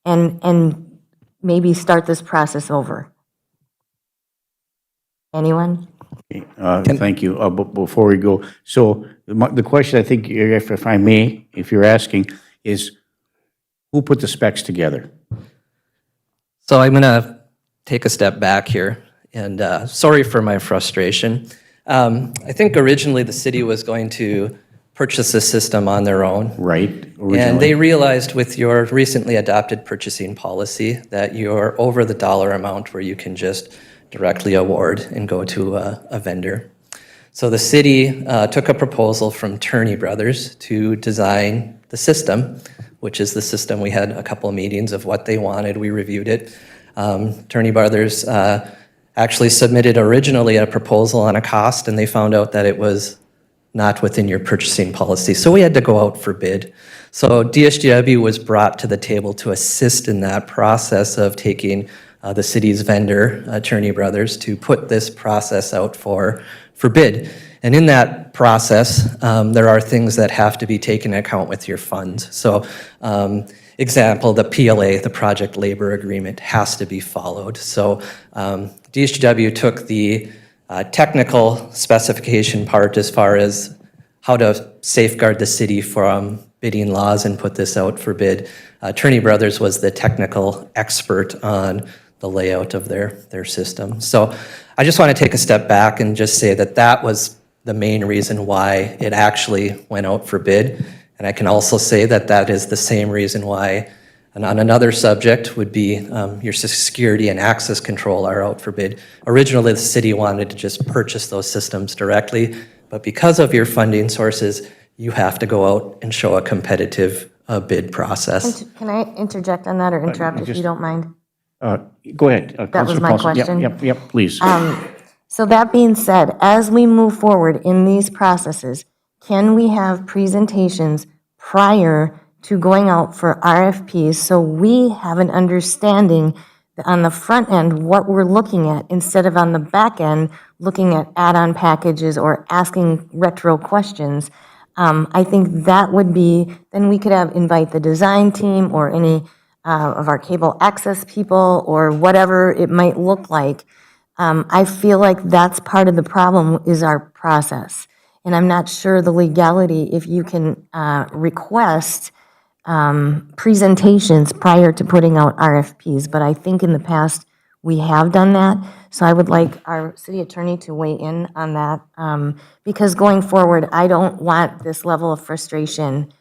and maybe start this process over. Anyone? Thank you. But before we go, so the question I think, if I may, if you're asking, is who put the specs together? So I'm going to take a step back here, and sorry for my frustration. I think originally the city was going to purchase the system on their own. Right, And originally. they realized with your recently adopted purchasing policy that you're over the dollar amount where you can just directly award and go to a vendor. So the city took a proposal from Turney Brothers to design the system, which is the system we had a couple of meetings of what they wanted. We reviewed it. Turney Brothers actually submitted originally a proposal on a cost, and they found out that it was not within your purchasing policy. So we had to go out for bid. So DSGW was brought to the table to assist in that process of taking the city's vendor, Turney Brothers, to put this process out for bid. And in that process, there are things that have to be taken into account with your funds. So example, the PLA, the Project Labor Agreement, has to be followed. So DSGW took the technical specification part as far as how to safeguard the city from bidding laws and put this out for bid. Turney Brothers was the technical expert on the layout of their system. So I just want to take a step back and just say that that was the main reason why it actually went out for bid. And I can also say that that is the same reason why, and on another subject would be your security and access control are out for bid. Originally, the city wanted to just purchase those systems directly, but because of your funding sources, you have to go out and show a competitive bid process. Can I interject on that or interrupt if you don't mind? Go ahead. That was my question. Yep, please. So that being said, as we move forward in these processes, can we have presentations prior to going out for RFPs so we have an understanding on the front end what we're looking at instead of on the back end looking at add-on packages or asking retro questions? I think that would be, then we could invite the design team or any of our cable access people or whatever it might look like. I feel like that's part of the problem is our process. And I'm not sure the legality if you can request presentations prior to putting out RFPs, but I think in the past we have done that. So I would like our city attorney to weigh in on that because going forward, I don't want this level of frustration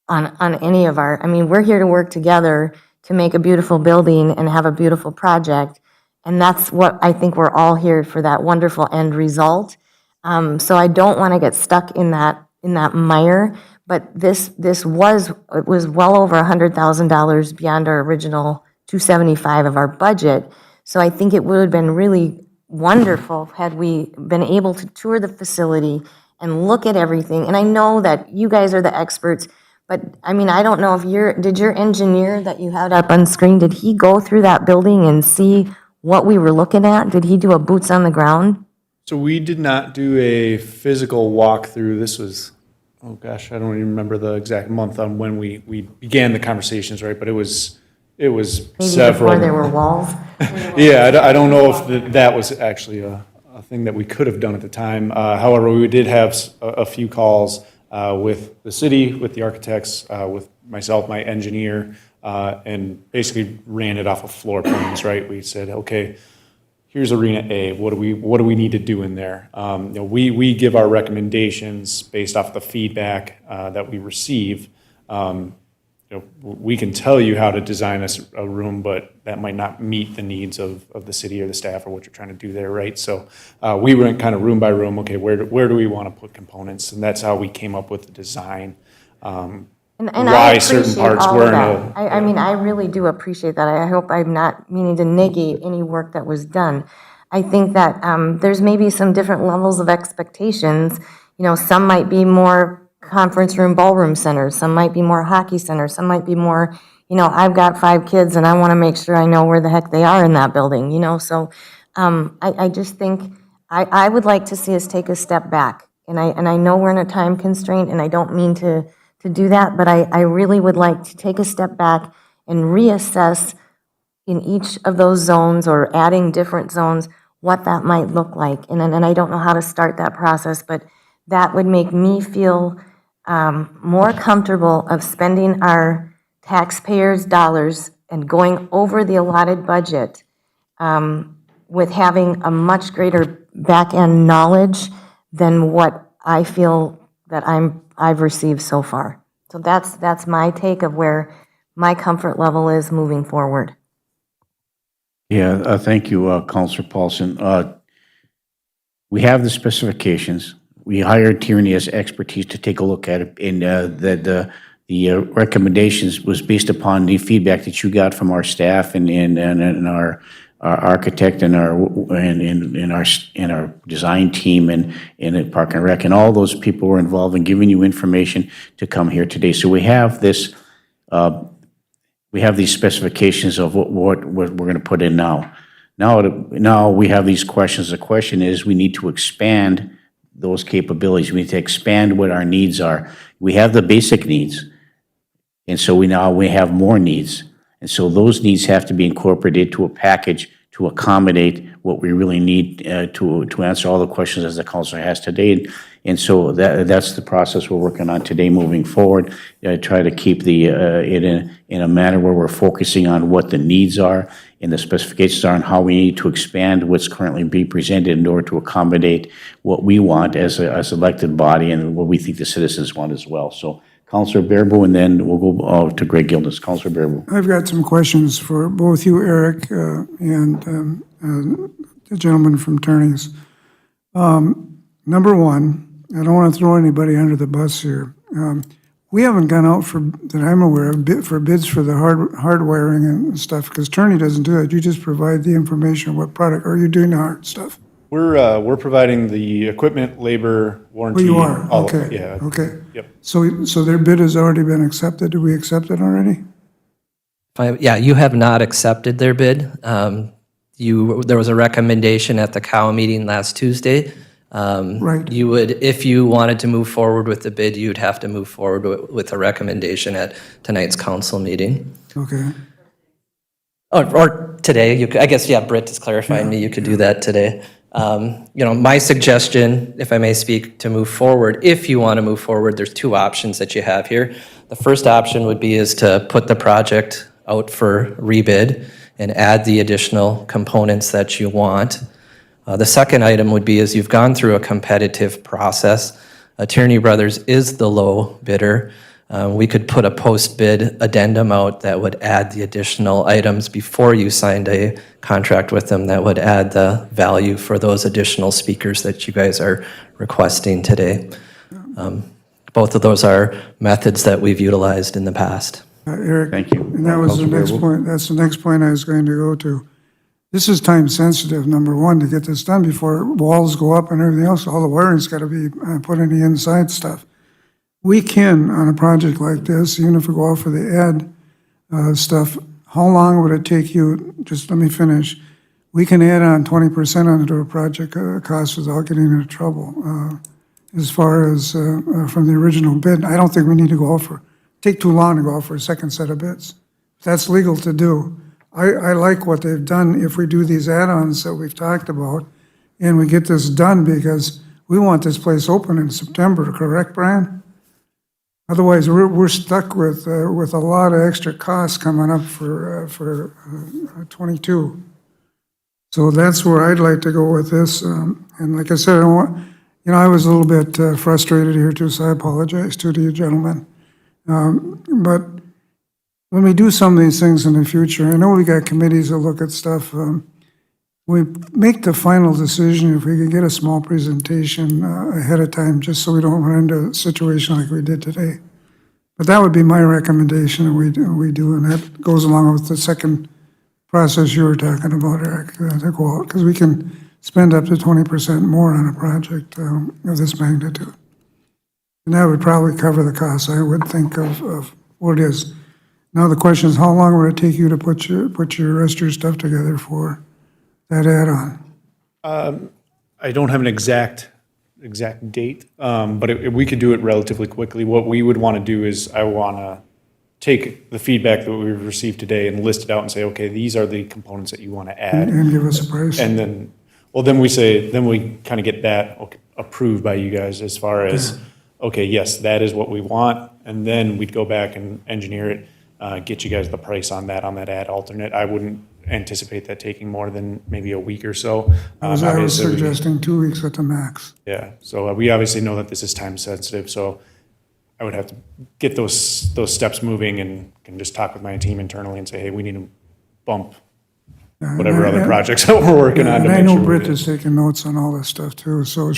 on any of our, I mean, we're here to work together to make a beautiful building and have a beautiful project. And that's what I think we're all here for, that wonderful end result. So I don't want to get stuck in that mire, but this was well over $100,000 beyond our original $275 of our budget. So I think it would have been really wonderful had we been able to tour the facility and look at everything. And I know that you guys are the experts, but I mean, I don't know if did your engineer that you had up on screen, did he go through that building and see what we were looking at? Did he do a boots on the ground? So we did not do a physical walkthrough. This was, oh gosh, I don't even remember the exact month on when we began the conversations, right? But it was Maybe several. before there were walls? Yeah, I don't know if that was actually a thing that we could have done at the time. However, we did have a few calls with the city, with the architects, with myself, my engineer, and basically ran it off of floor plans, right? We said, okay, here's Arena A, what do we need to do in there? We give our recommendations based off the feedback that we receive. We can tell you how to design a room, but that might not meet the needs of the city or the staff or what you're trying to do there, right? So we went kind of room by room, okay, where do we want to put components? And that's how we came up with the design. And why I certain appreciate parts all were of in that. I mean, I really do appreciate that. I hope I'm not meaning to negate any work that was done. I think that there's maybe some different levels of expectations. Some might be more conference room, ballroom centers, some might be more hockey centers, some might be more, I've got 5 kids and I want to make sure I know where the heck they are in that building, so I just think I would like to see us take a step back. And I know we're in a time constraint and I don't mean to do that, but I really would like to take a step back and reassess in each of those zones or adding different zones, what that might look like. And I don't know how to start that process, but that would make me feel more comfortable of spending our taxpayers' dollars and going over the allotted budget with having a much greater back-end knowledge than what I feel that I've received so far. So that's my take of where my comfort level is moving forward. Yeah, thank you, Counselor Paulson. We have the specifications. We hired Tierney as expertise to take a look at it, and the recommendations was based upon the feedback that you got from our staff and our architect and our design team and at Park and Rec, and all those people were involved in giving you information to come here today. So we have this. We have these specifications of what we're going to put in now. Now we have these questions. The question is, we need to expand those capabilities. We need to expand what our needs are. We have the basic needs, and so we have more needs. And so those needs have to be incorporated into a package to accommodate what we really need to answer all the questions as the council has today. And so that's the process we're working on today moving forward. Try to keep it in a manner where we're focusing on what the needs are and the specifications are and how we need to expand what's currently being presented in order to accommodate what we want as elected body and what we think the citizens want as well. So Councilor Bearable, and then we'll go to Greg Gildas. Councilor Bearable. I've got some questions for both you, Eric, and the gentleman from Turnings. Number one, I don't want to throw anybody under the bus here. We haven't gone out that I'm aware of, for bids for the hardwiring and stuff, because Turney doesn't do that. You just provide the information of what product, or are you doing the hard stuff? We're providing the equipment, labor, warranty. Oh, you are? all of it, Okay. Yeah. Okay. Yep. So their bid has already been accepted? Did we accept it already? Yeah, you have not accepted their bid. There was a recommendation at the COW meeting last Tuesday. Right. You would, if you wanted to move forward with the bid, you'd have to move forward with a recommendation at tonight's council meeting. Okay. Or today, I guess, yeah, Britt is clarifying me, you could do that today. My suggestion, if I may speak, to move forward, if you want to move forward, there's 2 options that you have here. The first option would be is to put the project out for rebid and add the additional components that you want. The second item would be is you've gone through a competitive process. Tierney Brothers is the low bidder. We could put a post-bid addendum out that would add the additional items before you signed a contract with them that would add the value for those additional speakers that you guys are requesting today. Both of those are methods that we've utilized in the past. Eric? Thank you. And that was the Councilor next Bearable. point, that's the next point I was going to go to. This is time sensitive, number one, to get this done before walls go up and everything else. All the wiring's got to be put in the inside stuff. We can, on a project like this, even if we go out for the add stuff, how long would it take you, just let me finish, we can add on 20% onto a project cost without getting into trouble. As far as from the original bid, I don't think we need to go out take too long to go out for a second set of bids. That's legal to do. I like what they've done if we do these add-ons that we've talked about and we get this done because we want this place open in September, correct, Brian? Otherwise, we're stuck with a lot of extra costs coming up for 22. So that's where I'd like to go with this. And like I said, I was a little bit frustrated here too, so I apologize to you gentlemen. But when we do some of these things in the future, I know we got committees that look at stuff. We make the final decision if we could get a small presentation ahead of time, just so we don't run into a situation like we did today. But that would be my recommendation, and we do, and that goes along with the second process you were talking about, Eric, because we can spend up to 20% more on a project of this magnitude. And that would probably cover the cost, I would think, of what it is. Now the question is, how long would it take you to put your rest of your stuff together for that add-on? I don't have an exact date, but we could do it relatively quickly. What we would want to do is I want to take the feedback that we've received today and list it out and say, okay, these are the components that you want to add. And give us a price. And then, then we kind of get that approved by you guys as far as, okay, yes, that is what we want. And then we'd go back and engineer it, get you guys the price on that ad alternate. I wouldn't anticipate that taking more than maybe a week or so. I was suggesting 2 weeks at the max. Yeah, so we obviously know that this is time sensitive, so I would have to get those steps moving and can just talk with my team internally and say, hey, we need to bump whatever other projects that we're working on to And I make know sure. Britt is taking notes on all this stuff too, so,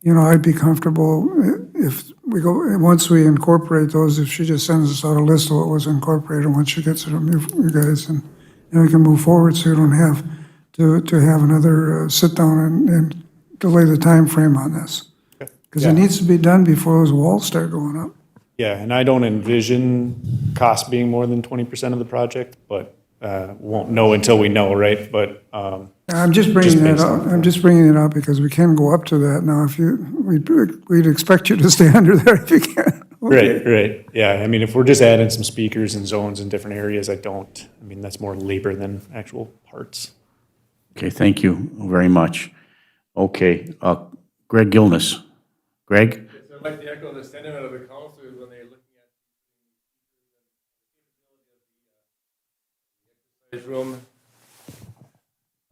I'd be comfortable if we go, once we incorporate those, if she just sends us out a list of what was incorporated once she gets it from you guys, and we can move forward so you don't have to have another sit down and delay the time frame on this. Because it needs to be done before those walls start going up. Yeah, and I don't envision cost being more than 20% of the project, but won't know until we know, right? But I'm just bringing that up. I'm just bringing it up because we can go up to that now. We'd expect you to stay under there if you can. Okay. Right. Yeah, I mean, if we're just adding some speakers and zones in different areas, that's more labor than actual parts. Okay, thank you very much. Okay, Greg Gilness. Greg? I'd like to echo the sentiment of the council when they're looking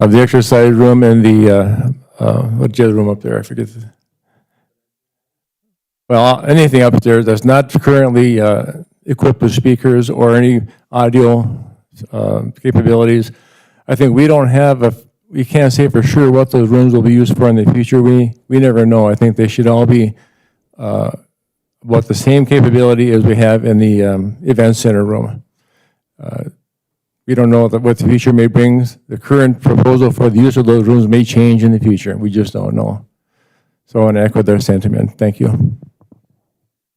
at the exercise room and the what's the other room up there? I forget. Well, anything up there that's not currently equipped with speakers or any audio capabilities. I think we can't say for sure what those rooms will be used for in the future. We never know. I think they should all be about the same capability as we have in the event center room. We don't know what the future may bring. The current proposal for the use of those rooms may change in the future. We just don't know. So I want to echo their sentiment. Thank you.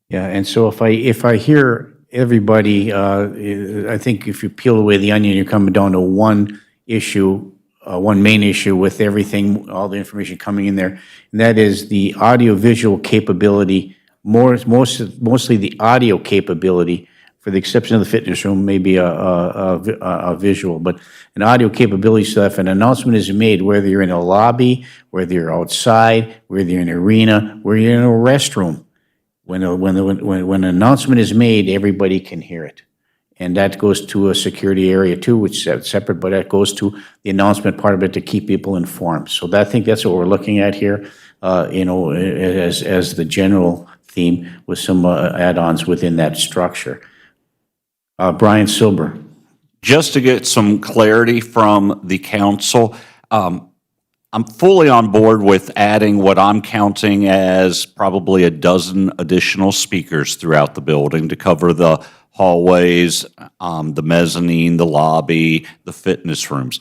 Yeah, and so if I hear everybody, I think if you peel away the onion, you're coming down to one issue, one main issue with everything, all the information coming in there, and that is the audio-visual capability, mostly the audio capability, for the exception of the fitness room, maybe a visual, but an audio capability, so if an announcement is made, whether you're in a lobby, whether you're outside, whether you're in an arena, whether you're in a restroom, when an announcement is made, everybody can hear it. And that goes to a security area too, which is separate, but that goes to the announcement part of it to keep people informed. So I think that's what we're looking at here, as the general theme with some add-ons within that structure. Brian Silber. Just to get some clarity from the council, I'm fully on board with adding what I'm counting as probably a dozen additional speakers throughout the building to cover the hallways, the mezzanine, the lobby, the fitness rooms.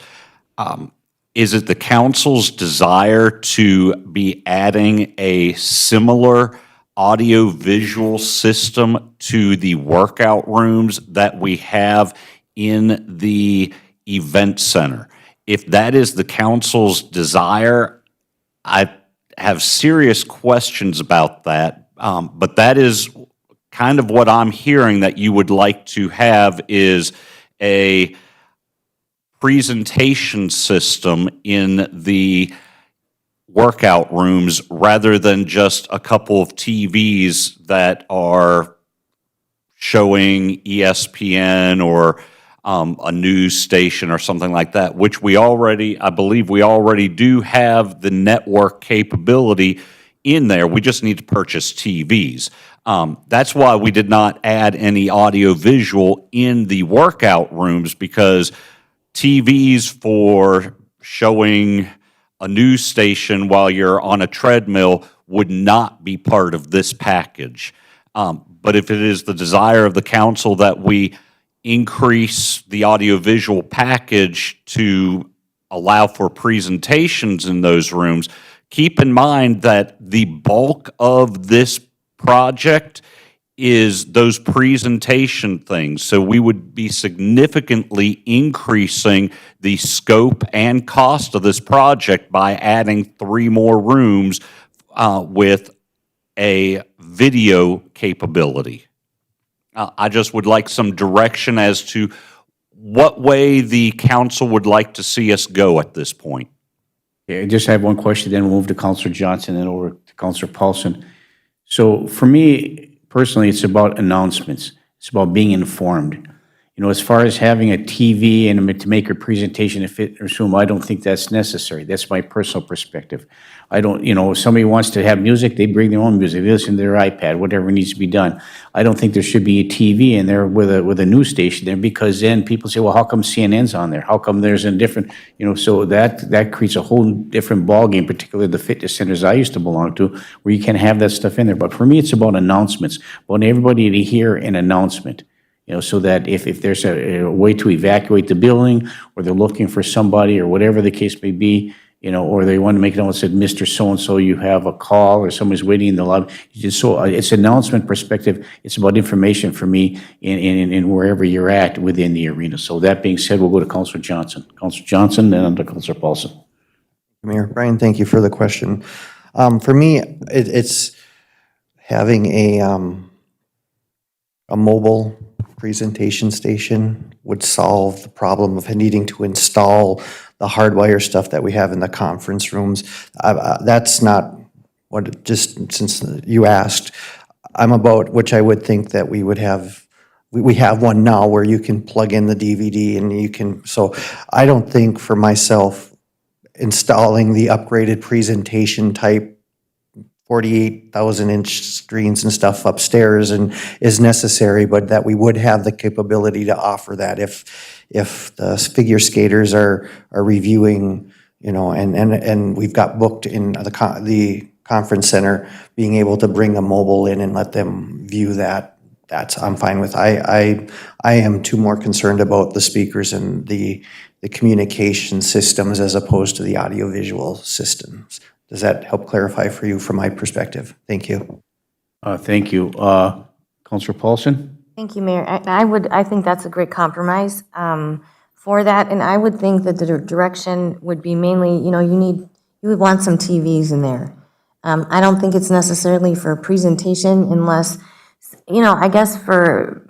Is it the council's desire to be adding a similar audio-visual system to the workout rooms that we have in the event center? If that is the council's desire, I have serious questions about that, but that is kind of what I'm hearing that you would like to have is a presentation system in the workout rooms rather than just a couple of TVs that are showing ESPN or a news station or something like that, which I believe we already do have the network capability in there. We just need to purchase TVs. That's why we did not add any audio-visual in the workout rooms, because TVs for showing a news station while you're on a treadmill would not be part of this package. But if it is the desire of the council that we increase the audiovisual package to allow for presentations in those rooms, keep in mind that the bulk of this project is those presentation things. So we would be significantly increasing the scope and cost of this project by adding 3 more rooms with a video capability. I just would like some direction as to what way the council would like to see us go at this point. Okay, I just have one question, then we'll move to Councilor Johnson and over to Councilor Paulson. So for me, personally, it's about announcements. It's about being informed. You know, as far as having a TV and to make a presentation, if it or assume, I don't think that's necessary. That's my personal perspective. I don't, you know, if somebody wants to have music, they bring their own music. They listen to their iPad, whatever needs to be done. I don't think there should be a TV in there with a news station there, because then people say, well, how come CNN's on there? How come there's a different, you know, so that creates a whole different ballgame, particularly the fitness centers I used to belong to, where you can't have that stuff in there. But for me, it's about announcements. I want everybody to hear an announcement. You know, so that if there's a way to evacuate the building, or they're looking for somebody, or whatever the case may be, you know, or they want to make it known, said, Mr. So-and-so, you have a call, or somebody's waiting in the lobby. So it's announcement perspective. It's about information for me in wherever you're at within the arena. So that being said, we'll go to Councilor Johnson. Councilor Johnson, then on to Councilor Paulson. Mayor Brian, thank you for the question. For me, it's having a mobile presentation station would solve the problem of needing to install the hardwire stuff that we have in the conference rooms. That's not what, just since you asked, I'm about, which I would think that we would have, we have one now where you can plug in the DVD and you can, so I don't think for myself installing the upgraded presentation type 48,000-inch screens and stuff upstairs and is necessary, but that we would have the capability to offer that if the figure skaters are reviewing, you know, and we've got booked in the conference center, being able to bring a mobile in and let them view that. That's I'm fine with. I am too more concerned about the speakers and the communication systems as opposed to the audiovisual systems. Does that help clarify for you from my perspective? Thank you. Thank you. Councilor Paulson? Thank you, Mayor. I think that's a great compromise for that, and I would think that the direction would be mainly, you know, you would want some TVs in there. I don't think it's necessarily for a presentation unless, you know, I guess for,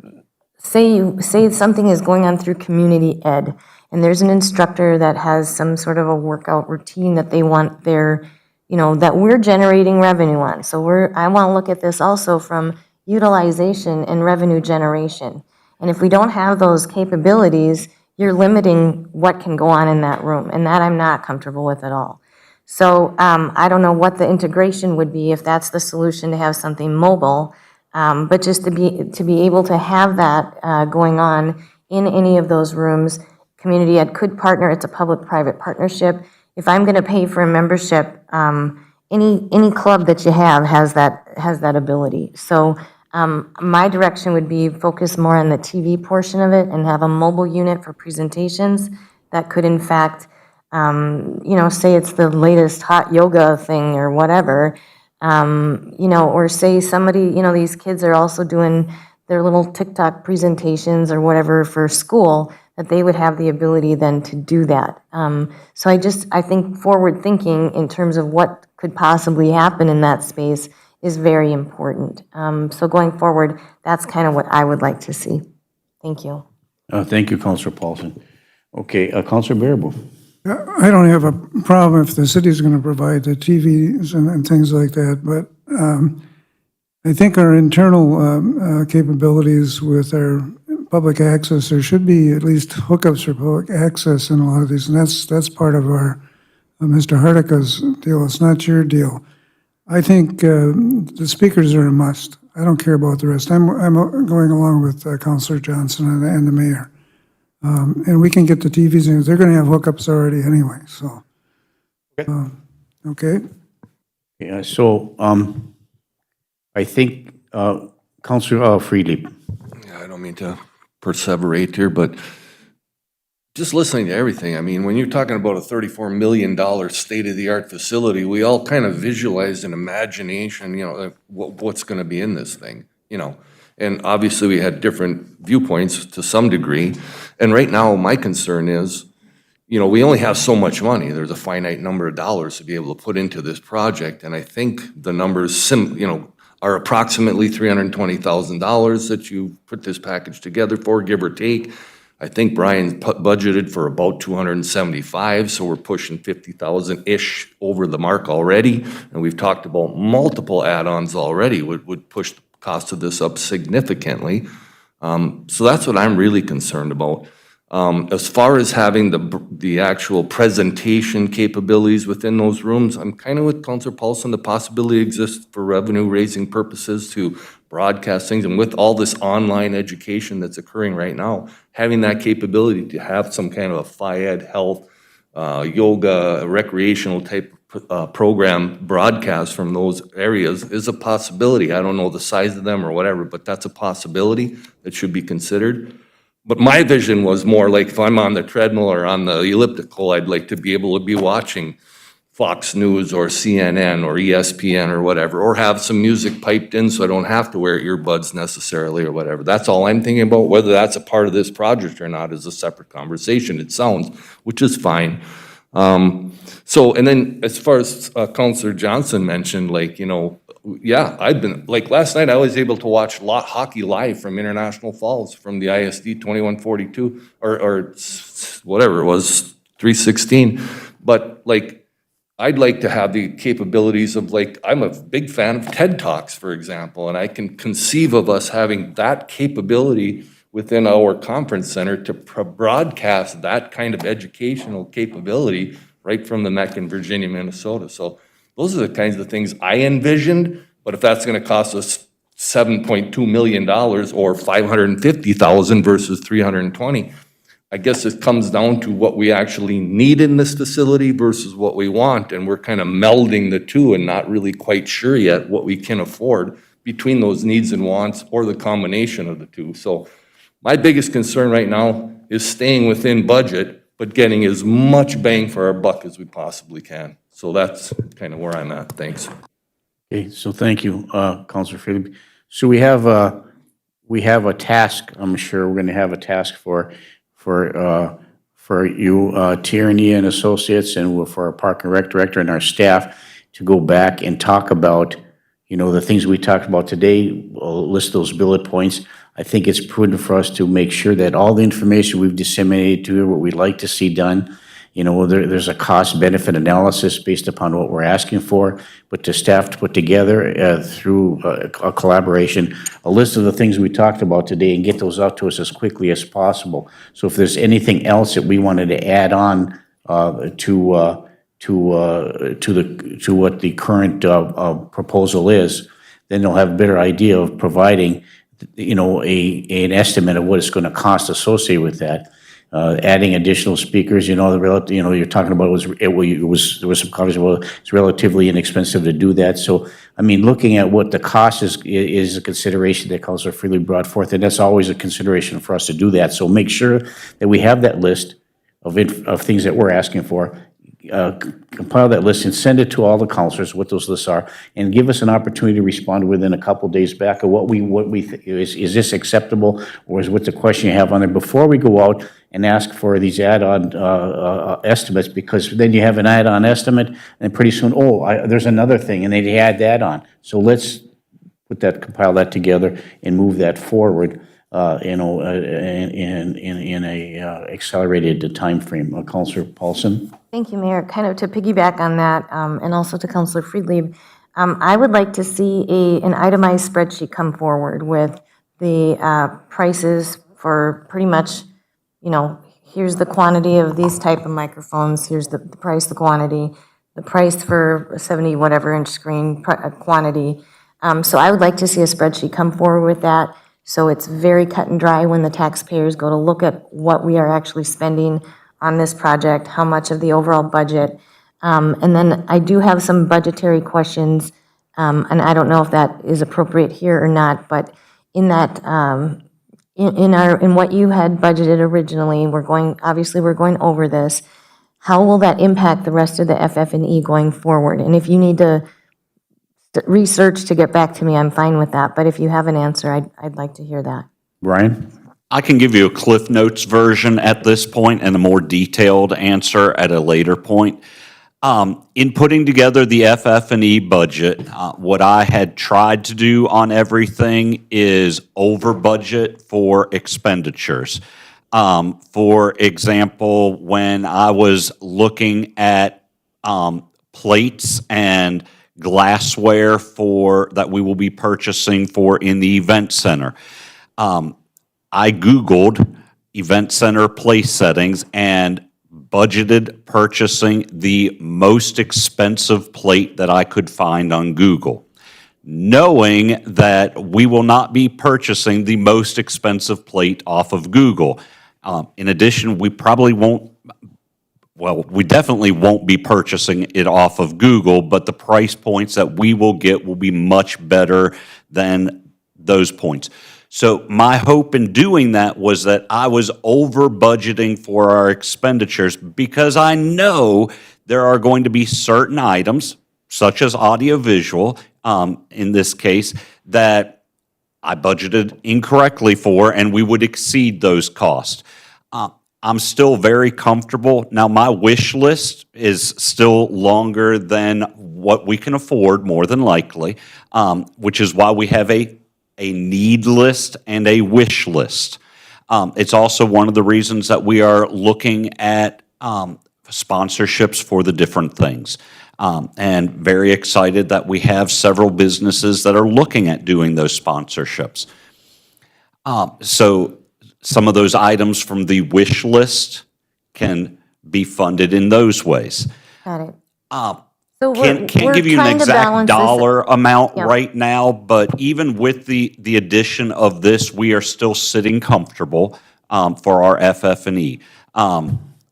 say something is going on through community ed, and there's an instructor that has some sort of a workout routine that they want their, you know, that we're generating revenue on. So I want to look at this also from utilization and revenue generation. And if we don't have those capabilities, you're limiting what can go on in that room, and that I'm not comfortable with at all. So I don't know what the integration would be if that's the solution, to have something mobile, but just to be able to have that going on in any of those rooms. Community ed could partner. It's a public-private partnership. If I'm going to pay for a membership, any club that you have has that ability. So my direction would be focus more on the TV portion of it and have a mobile unit for presentations that could, in fact, you know, say it's the latest hot yoga thing or whatever, you know, or say somebody, you know, these kids are also doing their little TikTok presentations or whatever for school, that they would have the ability then to do that. So I think forward thinking in terms of what could possibly happen in that space is very important. So going forward, that's kind of what I would like to see. Thank you. Thank you, Councilor Paulson. Okay, Councilor Baraboo. I don't have a problem if the city's going to provide the TVs and things like that, but I think our internal capabilities with our public access, there should be at least hookups for public access in a lot of these, and that's part of our, Mr. Hardica's deal, it's not your deal. I think the speakers are a must. I don't care about the rest. I'm going along with Councilor Johnson and the mayor. And we can get the TVs, and they're going to have hookups already anyway, so. Okay? Yeah, so I think Councilor Friedlieb. Yeah, I don't mean to perseverate here, but just listening to everything, I mean, when you're talking about a $34 million state-of-the-art facility, we all kind of visualized in imagination, like what's going to be in this thing, And obviously, we had different viewpoints to some degree. And right now, my concern is, we only have so much money. There's a finite number of dollars to be able to put into this project. And I think the numbers, are approximately $320,000 that you put this package together for, give or take. I think Brian's budgeted for about 275, so we're pushing 50,000-ish over the mark already. And we've talked about multiple add-ons already would push the cost of this up significantly. So that's what I'm really concerned about. As far as having the actual presentation capabilities within those rooms, I'm kind of with Councilor Paulson. The possibility exists for revenue-raising purposes to broadcast things, and with all this online education that's occurring right now, having that capability to have some kind of a phy-ed, health, yoga, recreational type program broadcast from those areas is a possibility. I don't know the size of them or whatever, but that's a possibility that should be considered. But my vision was more like if I'm on the treadmill or on the elliptical, I'd like to be able to be watching Fox News or CNN or ESPN or whatever, or have some music piped in so I don't have to wear earbuds necessarily or whatever. That's all I'm thinking about. Whether that's a part of this project or not is a separate conversation, it sounds, which is fine. So, and then as far as Councilor Johnson mentioned, yeah, I've been, last night I was able to watch hockey live from International Falls from the ISD 2142 or whatever it was, 316. But I'd like to have the capabilities of I'm a big fan of TED Talks, for example, and I can conceive of us having that capability within our conference center to broadcast that kind of educational capability right from the MECC in Virginia, Minnesota. So those are the kinds of things I envisioned, but if that's going to cost us $7.2 million or $550,000 versus $320,000, I guess it comes down to what we actually need in this facility versus what we want, and we're kind of melding the two and not really quite sure yet what we can afford between those needs and wants or the combination of the two. So my biggest concern right now is staying within budget, but getting as much bang for our buck as we possibly can. So that's kind of where I'm at. Thanks. Okay, so thank you, Councilor Philip. So we have a task. I'm sure we're going to have a task for you, Tierney and Associates, and for our Park and Rec Director and our staff to go back and talk about, the things we talked about today. We'll list those bullet points. I think it's prudent for us to make sure that all the information we've disseminated to you, what we'd like to see done, there's a cost-benefit analysis based upon what we're asking for, but to staff to put together through a collaboration, a list of the things we talked about today and get those out to us as quickly as possible. So if there's anything else that we wanted to add on to what the current proposal is, then they'll have a better idea of providing, an estimate of what it's going to cost associated with that. Adding additional speakers, you're talking about there was some conversation about it's relatively inexpensive to do that. So, looking at what the cost is a consideration that Councilor Freely brought forth, and that's always a consideration for us to do that. So make sure that we have that list of things that we're asking for. Compile that list and send it to all the councilors, what those lists are, and give us an opportunity to respond within a couple days back of what we think is this acceptable, or is what the question you have on there before we go out and ask for these add-on estimates, because then you have an add-on estimate and pretty soon, there's another thing, and then you add that on. So let's compile that together and move that forward. In a accelerated time frame. Councilor Paulson. Thank you, Mayor. Kind of to piggyback on that, and also to Councilor Friedlieb, I would like to see an itemized spreadsheet come forward with the prices for pretty much, here's the quantity of these type of microphones, here's the price, the quantity, the price for a 70 whatever inch screen quantity. So I would like to see a spreadsheet come forward with that, so it's very cut and dry when the taxpayers go to look at what we are actually spending on this project, how much of the overall budget. And then I do have some budgetary questions, and I don't know if that is appropriate here or not, but in that, in what you had budgeted originally, we're going over this. How will that impact the rest of the FF&E going forward? And if you need to research to get back to me, I'm fine with that, but if you have an answer, I'd like to hear that. Brian? I can give you a Cliff Notes version at this point and a more detailed answer at a later point. In putting together the FF&E budget, what I had tried to do on everything is over budget for expenditures. For example, when I was looking at plates and glassware that we will be purchasing for in the event center, I Googled event center place settings and budgeted purchasing the most expensive plate that I could find on Google, knowing that we will not be purchasing the most expensive plate off of Google. In addition, we definitely won't be purchasing it off of Google, but the price points that we will get will be much better than those points. So my hope in doing that was that I was over budgeting for our expenditures, because I know there are going to be certain items, such as audiovisual, in this case, that I budgeted incorrectly for, and we would exceed those costs. I'm still very comfortable. Now, my wish list is still longer than what we can afford, more than likely, which is why we have a need list and a wish list. It's also one of the reasons that we are looking at sponsorships for the different things. And very excited that we have several businesses that are looking at doing those sponsorships. So some of those items from the wish list can be funded in those ways. Got it. So can't give you an exact dollar amount right now, but even with the addition of this, we are still sitting comfortable for our FF&E.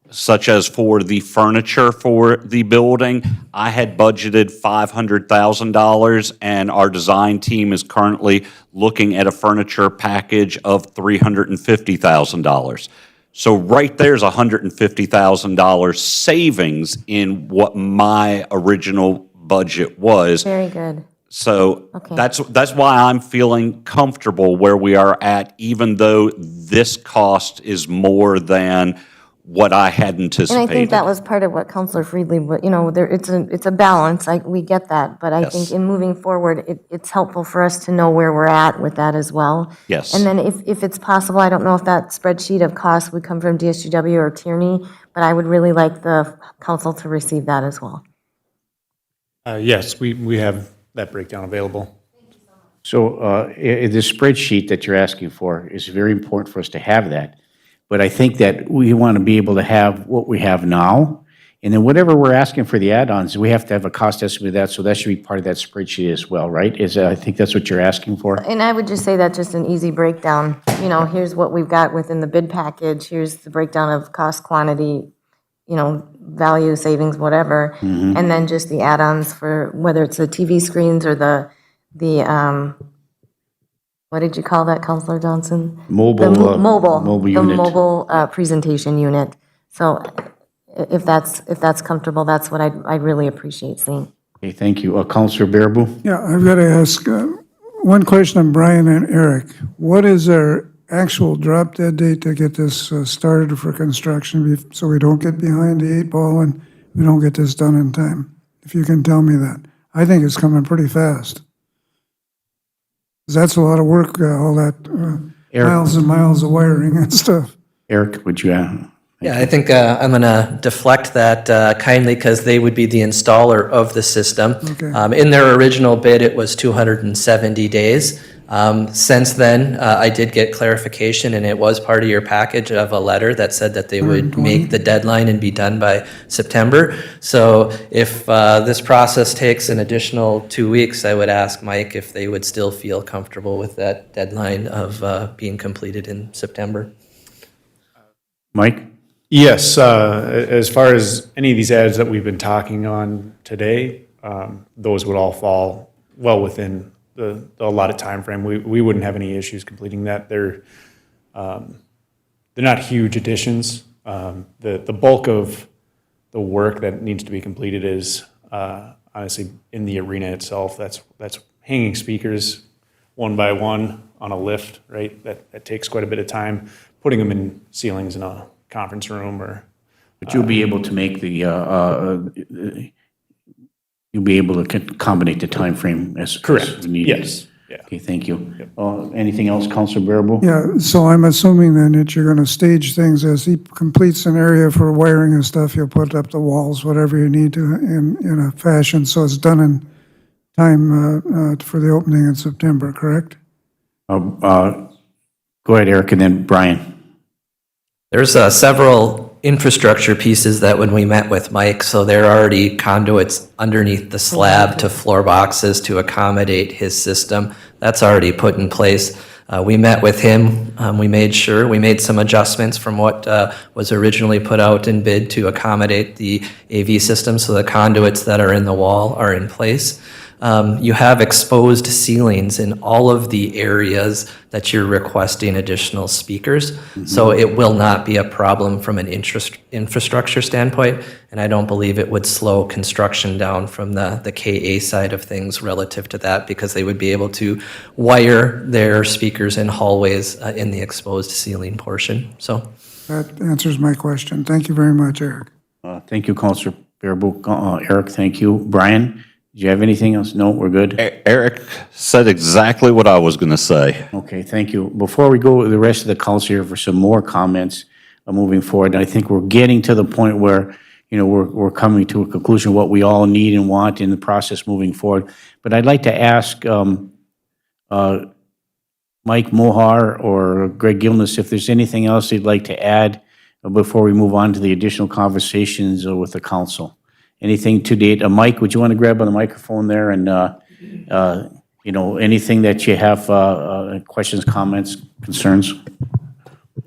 Such as for the furniture for the building, I had budgeted $500,000, and our design team is currently looking at a furniture package of $350,000. So right there's $150,000 savings in what my original budget was. Very good. So that's why I'm feeling comfortable where we are at, even though this cost is more than what I had anticipated. And I think that was part of what Councilor Friedley, it's a balance, we get that, but I think in moving forward, it's helpful for us to know where we're at with that as well. Yes. And then if it's possible, I don't know if that spreadsheet of costs would come from DSGW or Tierney, but I would really like the council to receive that as well. Yes, we have that breakdown available. So the spreadsheet that you're asking for is very important for us to have that. But I think that we want to be able to have what we have now, and then whatever we're asking for the add-ons, we have to have a cost estimate of that, so that should be part of that spreadsheet as well, right? I think that's what you're asking for? And I would just say that's just an easy breakdown. Here's what we've got within the bid package, here's the breakdown of cost, quantity, value, savings, whatever, and then just the add-ons for whether it's the TV screens or the what did you call that, Councilor Johnson? Mobile The unit. mobile presentation unit. So if that's comfortable, that's what I'd really appreciate seeing. Okay, thank you. Councilor Baraboo? Yeah, I've got to ask one question on Brian and Eric. What is our actual drop dead date to get this started for construction, so we don't get behind the eight ball and we don't get this done in time? If you can tell me that. I think it's coming pretty fast. 'Cause that's a lot of work, all that miles and miles of wiring and stuff. Eric, would you? Yeah, I think I'm going to deflect that kindly, because they would be the installer of the system. Okay. In their original bid, it was 270 days. Since then, I did get clarification, and it was part of your package of a letter that said that they would make the deadline and be done by September. So if this process takes an additional 2 weeks, I would ask Mike if they would still feel comfortable with that deadline of being completed in September. Mike? Yes, as far as any of these ads that we've been talking on today, those would all fall well within the allotted timeframe. We wouldn't have any issues completing that. They're not huge additions. The bulk of the work that needs to be completed is honestly in the arena itself. That's hanging speakers one by one on a lift, right? That takes quite a bit of time. Putting them in ceilings in a conference room or. But you'll be able to make the, you'll be able to accommodate the timeframe as needed? Yes. Yeah. Okay, thank you. Anything else, Councilor Bearable? Yeah, so I'm assuming then that you're going to stage things as he completes an area for wiring and stuff, you'll put up the walls, whatever you need to, in a fashion, so it's done in time for the opening in September, correct? Go ahead, Eric, and then Brian. There's several infrastructure pieces that when we met with Mike, so there are already conduits underneath the slab to floor boxes to accommodate his system. That's already put in place. We met with him. We made some adjustments from what was originally put out in bid to accommodate the AV system, so the conduits that are in the wall are in place. You have exposed ceilings in all of the areas that you're requesting additional speakers. So it will not be a problem from an infrastructure standpoint, and I don't believe it would slow construction down from the KA side of things relative to that, because they would be able to wire their speakers in hallways in the exposed ceiling portion. So That answers my question. Thank you very much, Eric. Thank you, Councilor Bearable. Eric, thank you. Brian? Do you have anything else? No, we're good? Eric said exactly what I was going to say. Okay, thank you. Before we go to the rest of the council here for some more comments moving forward, I think we're getting to the point where, we're coming to a conclusion of what we all need and want in the process moving forward. But I'd like to ask Mike Mohar or Greg Gilness if there's anything else they'd like to add before we move on to the additional conversations with the council. Anything to date? Mike, would you want to grab on the microphone there and, anything that you have, questions, comments, concerns?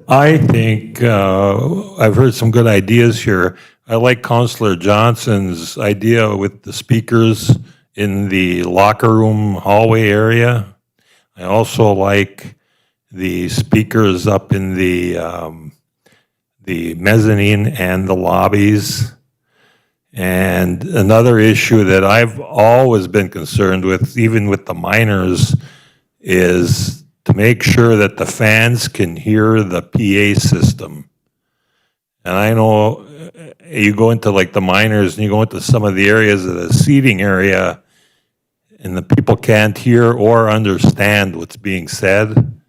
I think I've heard some good ideas here. I like Councilor Johnson's idea with the speakers in the locker room hallway area. I also like the speakers up in the mezzanine and the lobbies. And another issue that I've always been concerned with, even with the miners, is to make sure that the fans can hear the PA system. And I know you go into like the miners and you go into some of the areas of the seating area and the people can't hear or understand what's being said.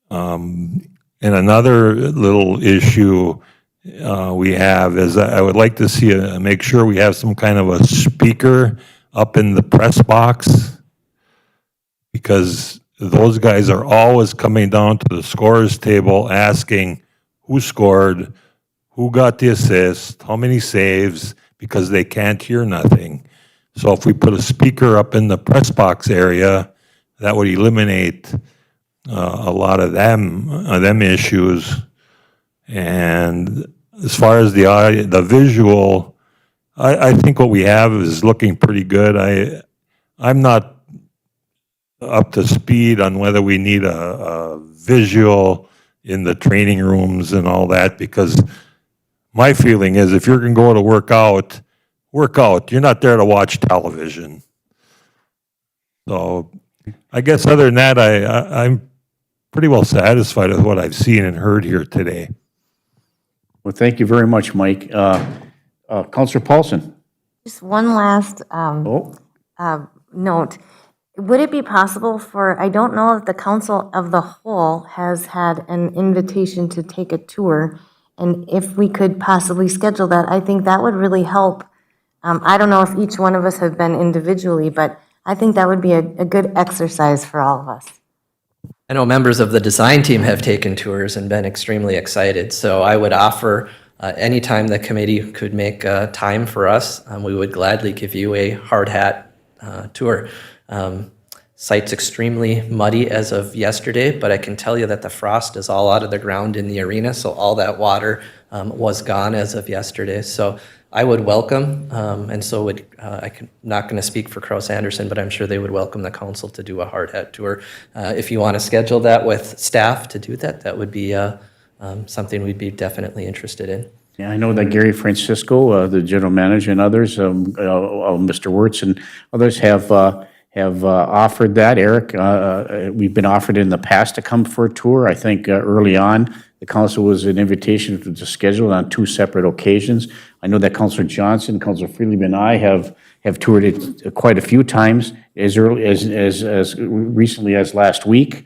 And another little issue we have is I would like to see make sure we have some kind of a speaker up in the press box, because those guys are always coming down to the scorers table asking who scored, who got the assist, how many saves, because they can't hear nothing. So if we put a speaker up in the press box area, that would eliminate a lot of them issues. And as far as the audio, the visual, I think what we have is looking pretty good. I'm not up to speed on whether we need a visual in the training rooms and all that, because my feeling is if you're going to go to work out. You're not there to watch television. So I guess other than that, I'm pretty well satisfied with what I've seen and heard here today. Well, thank you very much, Mike. Councilor Paulson? Just one last note. Would it be possible I don't know if the Council of the Whole has had an invitation to take a tour, and if we could possibly schedule that, I think that would really help. I don't know if each one of us have been individually, but I think that would be a good exercise for all of us. I know members of the design team have taken tours and been extremely excited, so I would offer anytime the committee could make time for us, we would gladly give you a hard hat tour. Site's extremely muddy as of yesterday, but I can tell you that the frost is all out of the ground in the arena, so all that water was gone as of yesterday. So I would welcome, and so would, not going to speak for Kraus Anderson, but I'm sure they would welcome the council to do a hard hat tour. If you want to schedule that with staff to do that, that would be something we'd be definitely interested in. Yeah, I know that Gary Francisco, the general manager, and others, Mr. Wirtz and others have offered that. Eric, we've been offered in the past to come for a tour. I think early on, the council was an invitation to schedule on 2 separate occasions. I know that Councilor Johnson, Councilor Freely, and I have toured it quite a few times, as early as recently as last week,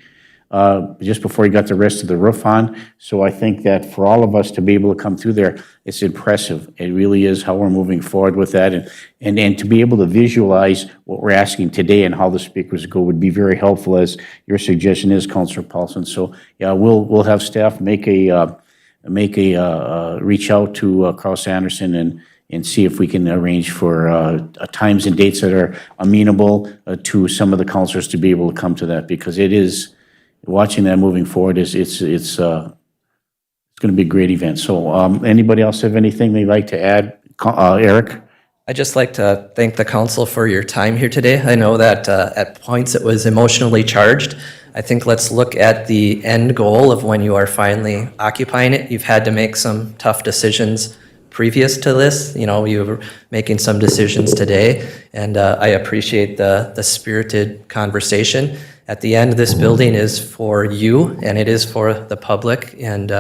just before he got the rest of the roof on. So I think that for all of us to be able to come through there, it's impressive. It really is how we're moving forward with that. And to be able to visualize what we're asking today and how the speakers go would be very helpful, as your suggestion is, Councilor Paulson. So yeah, we'll have staff make a reach out to Kraus Anderson and see if we can arrange for times and dates that are amenable to some of the councilors to be able to come to that, because it is, watching that moving forward is it's going to be a great event. So anybody else have anything they'd like to add? Eric? I'd just like to thank the council for your time here today. I know that at points it was emotionally charged. I think let's look at the end goal of when you are finally occupying it. You've had to make some tough decisions previous to this. You know, you were making some decisions today, and I appreciate the spirited conversation. At the end, this building is for you, and it is for the public, and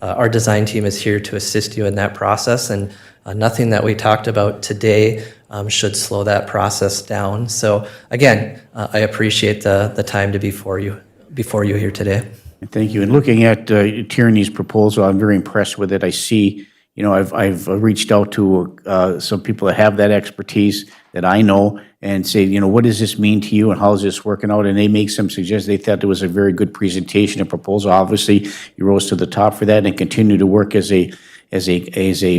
our design team is here to assist you in that process, and nothing that we talked about today should slow that process down. So again, I appreciate the time to be before you here today. Thank you. And looking at Tierney's proposal, I'm very impressed with it. I see, you know, I've reached out to some people that have that expertise that I know and say, you know, what does this mean to you and how is this working out? And they make some suggestions. They thought it was a very good presentation and proposal. Obviously, you rose to the top for that and continue to work as a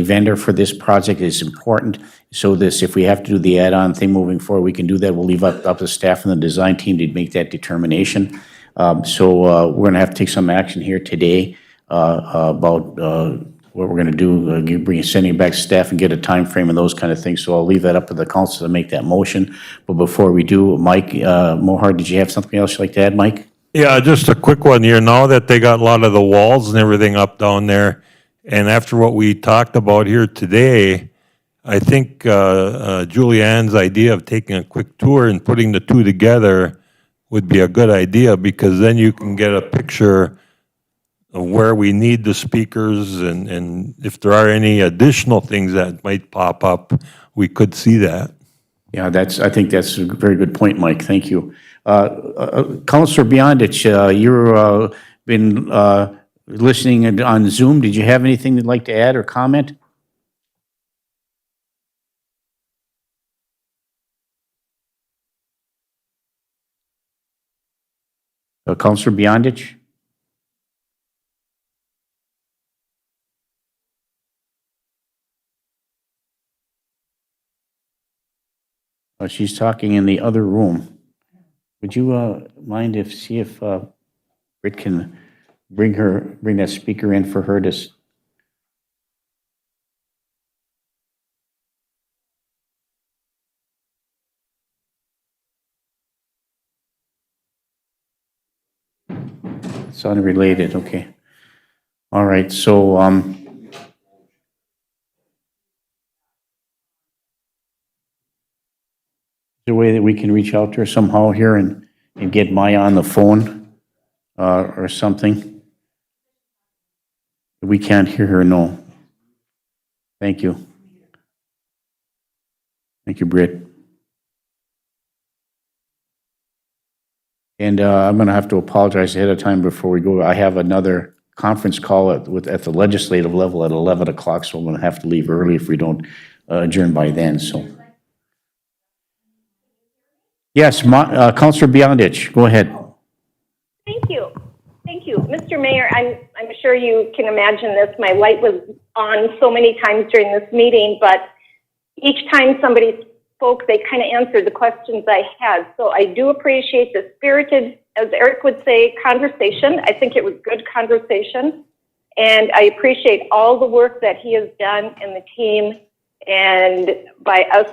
vendor for this project is important. So this, if we have to do the add-on thing moving forward, we can do that. We'll leave up to staff and the design team to make that determination. So we're going to have to take some action here today about what we're going to do, sending back staff and get a time frame and those kind of things. So I'll leave that up to the council to make that motion. But before we do, Mike Mohar, did you have something else you'd like to add, Mike? Yeah, just a quick one here. Now that they got a lot of the walls and everything up down there, and after what we talked about here today, I think Julianne's idea of taking a quick tour and putting the two together would be a good idea, because then you can get a picture of where we need the speakers, and if there are any additional things that might pop up, we could see that. Yeah, I think that's a very good point, Mike. Thank you. Councilor Beyondich, you've been listening on Zoom. Did you have anything you'd like to add or comment? Councilor Beyondich? She's talking in the other room. Would you mind see if Britt can bring that speaker in for her to? It's unrelated. Okay. All right. So is there a way that we can reach out to her somehow here and get Maya on the phone or something? We can't hear her, no. Thank you. Thank you, Britt. And I'm going to have to apologize ahead of time before we go. I have another conference call at the legislative level at 11 o'clock, so I'm going to have to leave early if we don't adjourn by then. So. Yes, Counselor Beyondich, go ahead. Thank you. Thank you. Mr. Mayor, I'm sure you can imagine this. My light was on so many times during this meeting, but each time somebody spoke, they kind of answered the questions I had. So I do appreciate the spirited, as Eric would say, conversation. I think it was good conversation. And I appreciate all the work that he has done and the team, and by us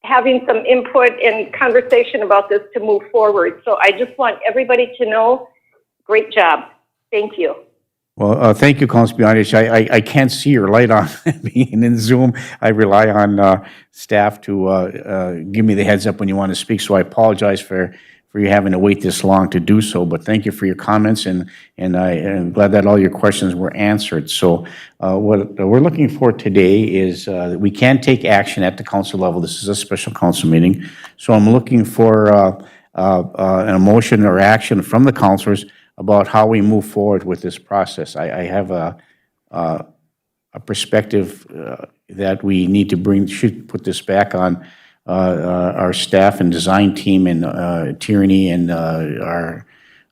having some input and conversation about this to move forward. So I just want everybody to know, great job. Thank you. Well, thank you, Councilor Beyondich. I can't see your light on being in Zoom. I rely on staff to give me the heads up when you want to speak, so I apologize for you having to wait this long to do so, but thank you for your comments, and I'm glad that all your questions were answered. So what we're looking for today is that we can take action at the council level. This is a special council meeting, so I'm looking for an emotion or action from the councilors about how we move forward with this process. I have a perspective that we need to should put this back on our staff and design team and Tierney and our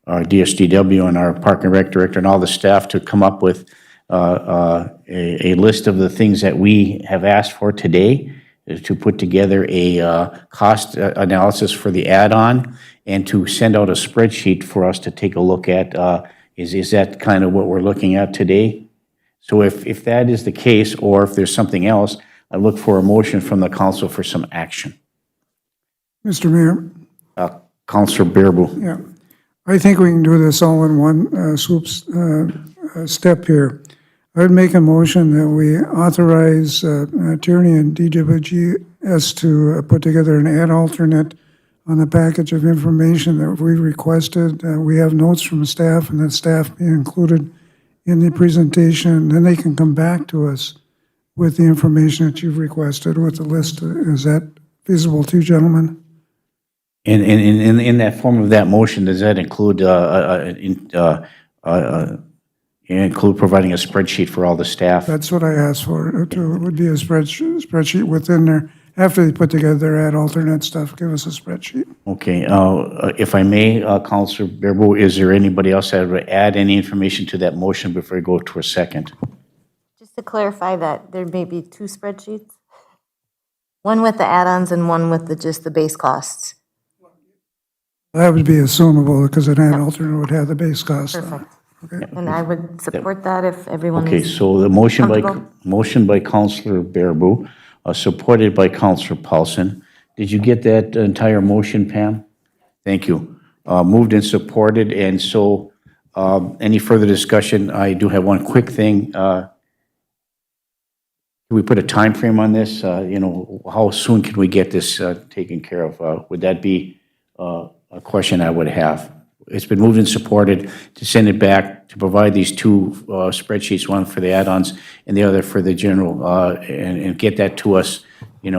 DSDW and our Park and Rec Director and all the staff to come up with a list of the things that we have asked for today, to put together a cost analysis for the add-on, and to send out a spreadsheet for us to take a look at. Is that kind of what we're looking at today? So if that is the case, or if there's something else, I look for a motion from the council for some action. Mr. Mayor, Councilor Bearable. yeah, I think we can do this all in one step here. I would make a motion that we authorize Tierney and DWGS to put together an ad alternate on the package of information that we requested. We have notes from staff, and that staff be included in the presentation. Then they can come back to us with the information that you've requested with the list. Is that feasible to you, gentlemen? And in that form of that motion, does that include include providing a spreadsheet for all the staff? That's what I asked for. It would be a spreadsheet within there. After they put together their ad alternate stuff, give us a spreadsheet. Okay, if I may, Councilor Bearable, is there anybody else that would add any information to that motion before we go to a second? Just to clarify that, there may be two spreadsheets? One with the add-ons and one with just the base costs. That would be assumable, because an ad alternate would have the base cost on it. Perfect. And I would support that if everyone Okay, is so the comfortable. motion by Councilor Bearable, supported by Councilor Paulson. Did you get that entire motion, Pam? Thank you. Moved and supported, and so any further discussion? I do have one quick thing. Can we put a time frame on this? How soon can we get this taken care of? Would that be a question I would have? It's been moved and supported to send it back to provide these two spreadsheets, one for the add-ons and the other for the general, and get that to us. We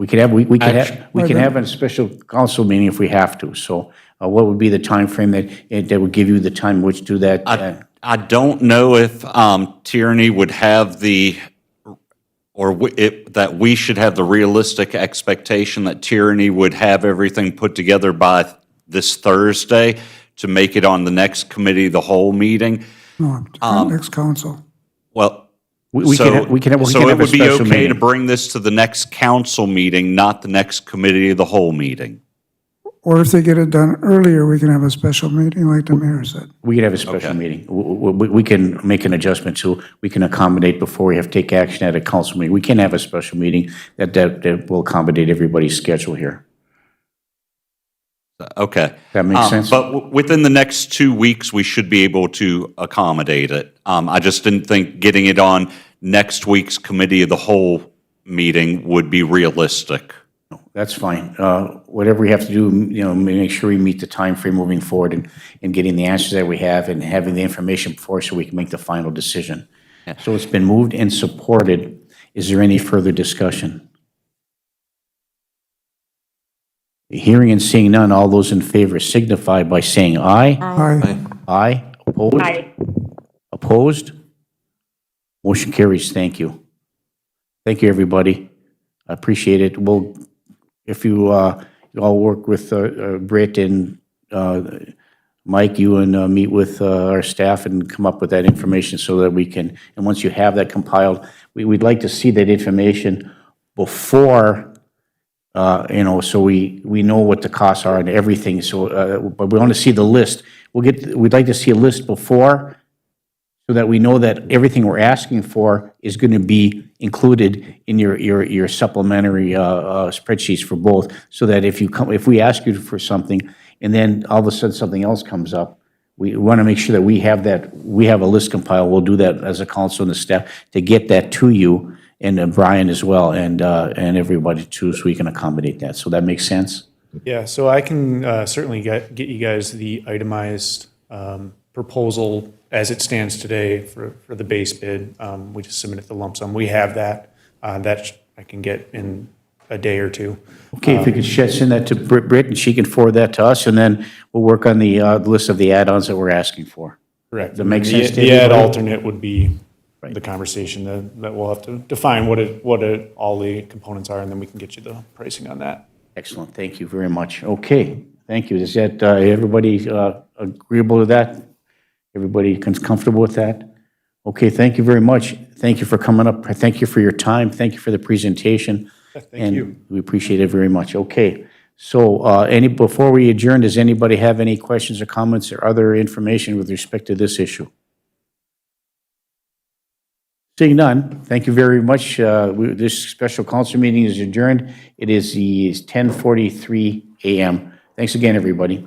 can have a special council meeting if we have to. So, what would be the time frame that would give you the time in which to do that? I don't know if Tierney would have that we should have the realistic expectation that Tierney would have everything put together by this Thursday to make it on the next committee of the whole meeting. No, next council. Well, We can have a so it would be special okay to meeting. bring this to the next council meeting, not the next committee of the whole meeting. Or if they get it done earlier, we can have a special meeting like the mayor said. We could have a special meeting. We can make an adjustment so we can accommodate before we have to take action at a council meeting. We can have a special meeting that will accommodate everybody's schedule here. Okay. That makes sense? But within the next 2 weeks, we should be able to accommodate it. I just didn't think getting it on next week's committee of the whole meeting would be realistic. That's fine. Whatever we have to do, make sure we meet the time frame moving forward and getting the answers that we have and having the information before so we can make the final decision. So it's been moved and supported. Is there any further discussion? Hearing and seeing none, all those in favor signify by saying aye. Aye. Aye. Opposed? Aye. Opposed? Motion carries. Thank you. Thank you, everybody. I appreciate it. We'll if you all work with Britt and Mike, you and meet with our staff and come up with that information so that we can, and once you have that compiled, we'd like to see that information before, so we know what the costs are and everything, so, but we want to see the list. We'd like to see a list before, so that we know that everything we're asking for is going to be included in your supplementary spreadsheets for both, so that if we ask you for something, and then all of a sudden something else comes up, we want to make sure that we have a list compiled. We'll do that as a council and the staff to get that to you, and Brian as well, and everybody too, so we can accommodate that. So that makes sense? Yeah, so I can certainly get you guys the itemized proposal as it stands today for the base bid. We just submitted the lump sum. We have that. I can get in a day or two. Okay, if you could send that to Britt, and she can forward that to us, and then we'll work on the list of the add-ons that we're asking for. Correct. Does that make sense to The ad everybody? alternate would be the conversation that we'll have to define what all the components are, and then we can get you the pricing on that. Excellent, thank you very much. Okay, thank you. Is that, everybody agreeable to that? Everybody comfortable with that? Okay, thank you very much. Thank you for coming up. Thank you for your time. Thank you for the presentation. Thank you. We appreciate it very much. Okay, so before we adjourn, does anybody have any questions or comments or other information with respect to this issue? Seeing none, thank you very much. This special council meeting is adjourned. It is 10:43 a.m. Thanks again, everybody.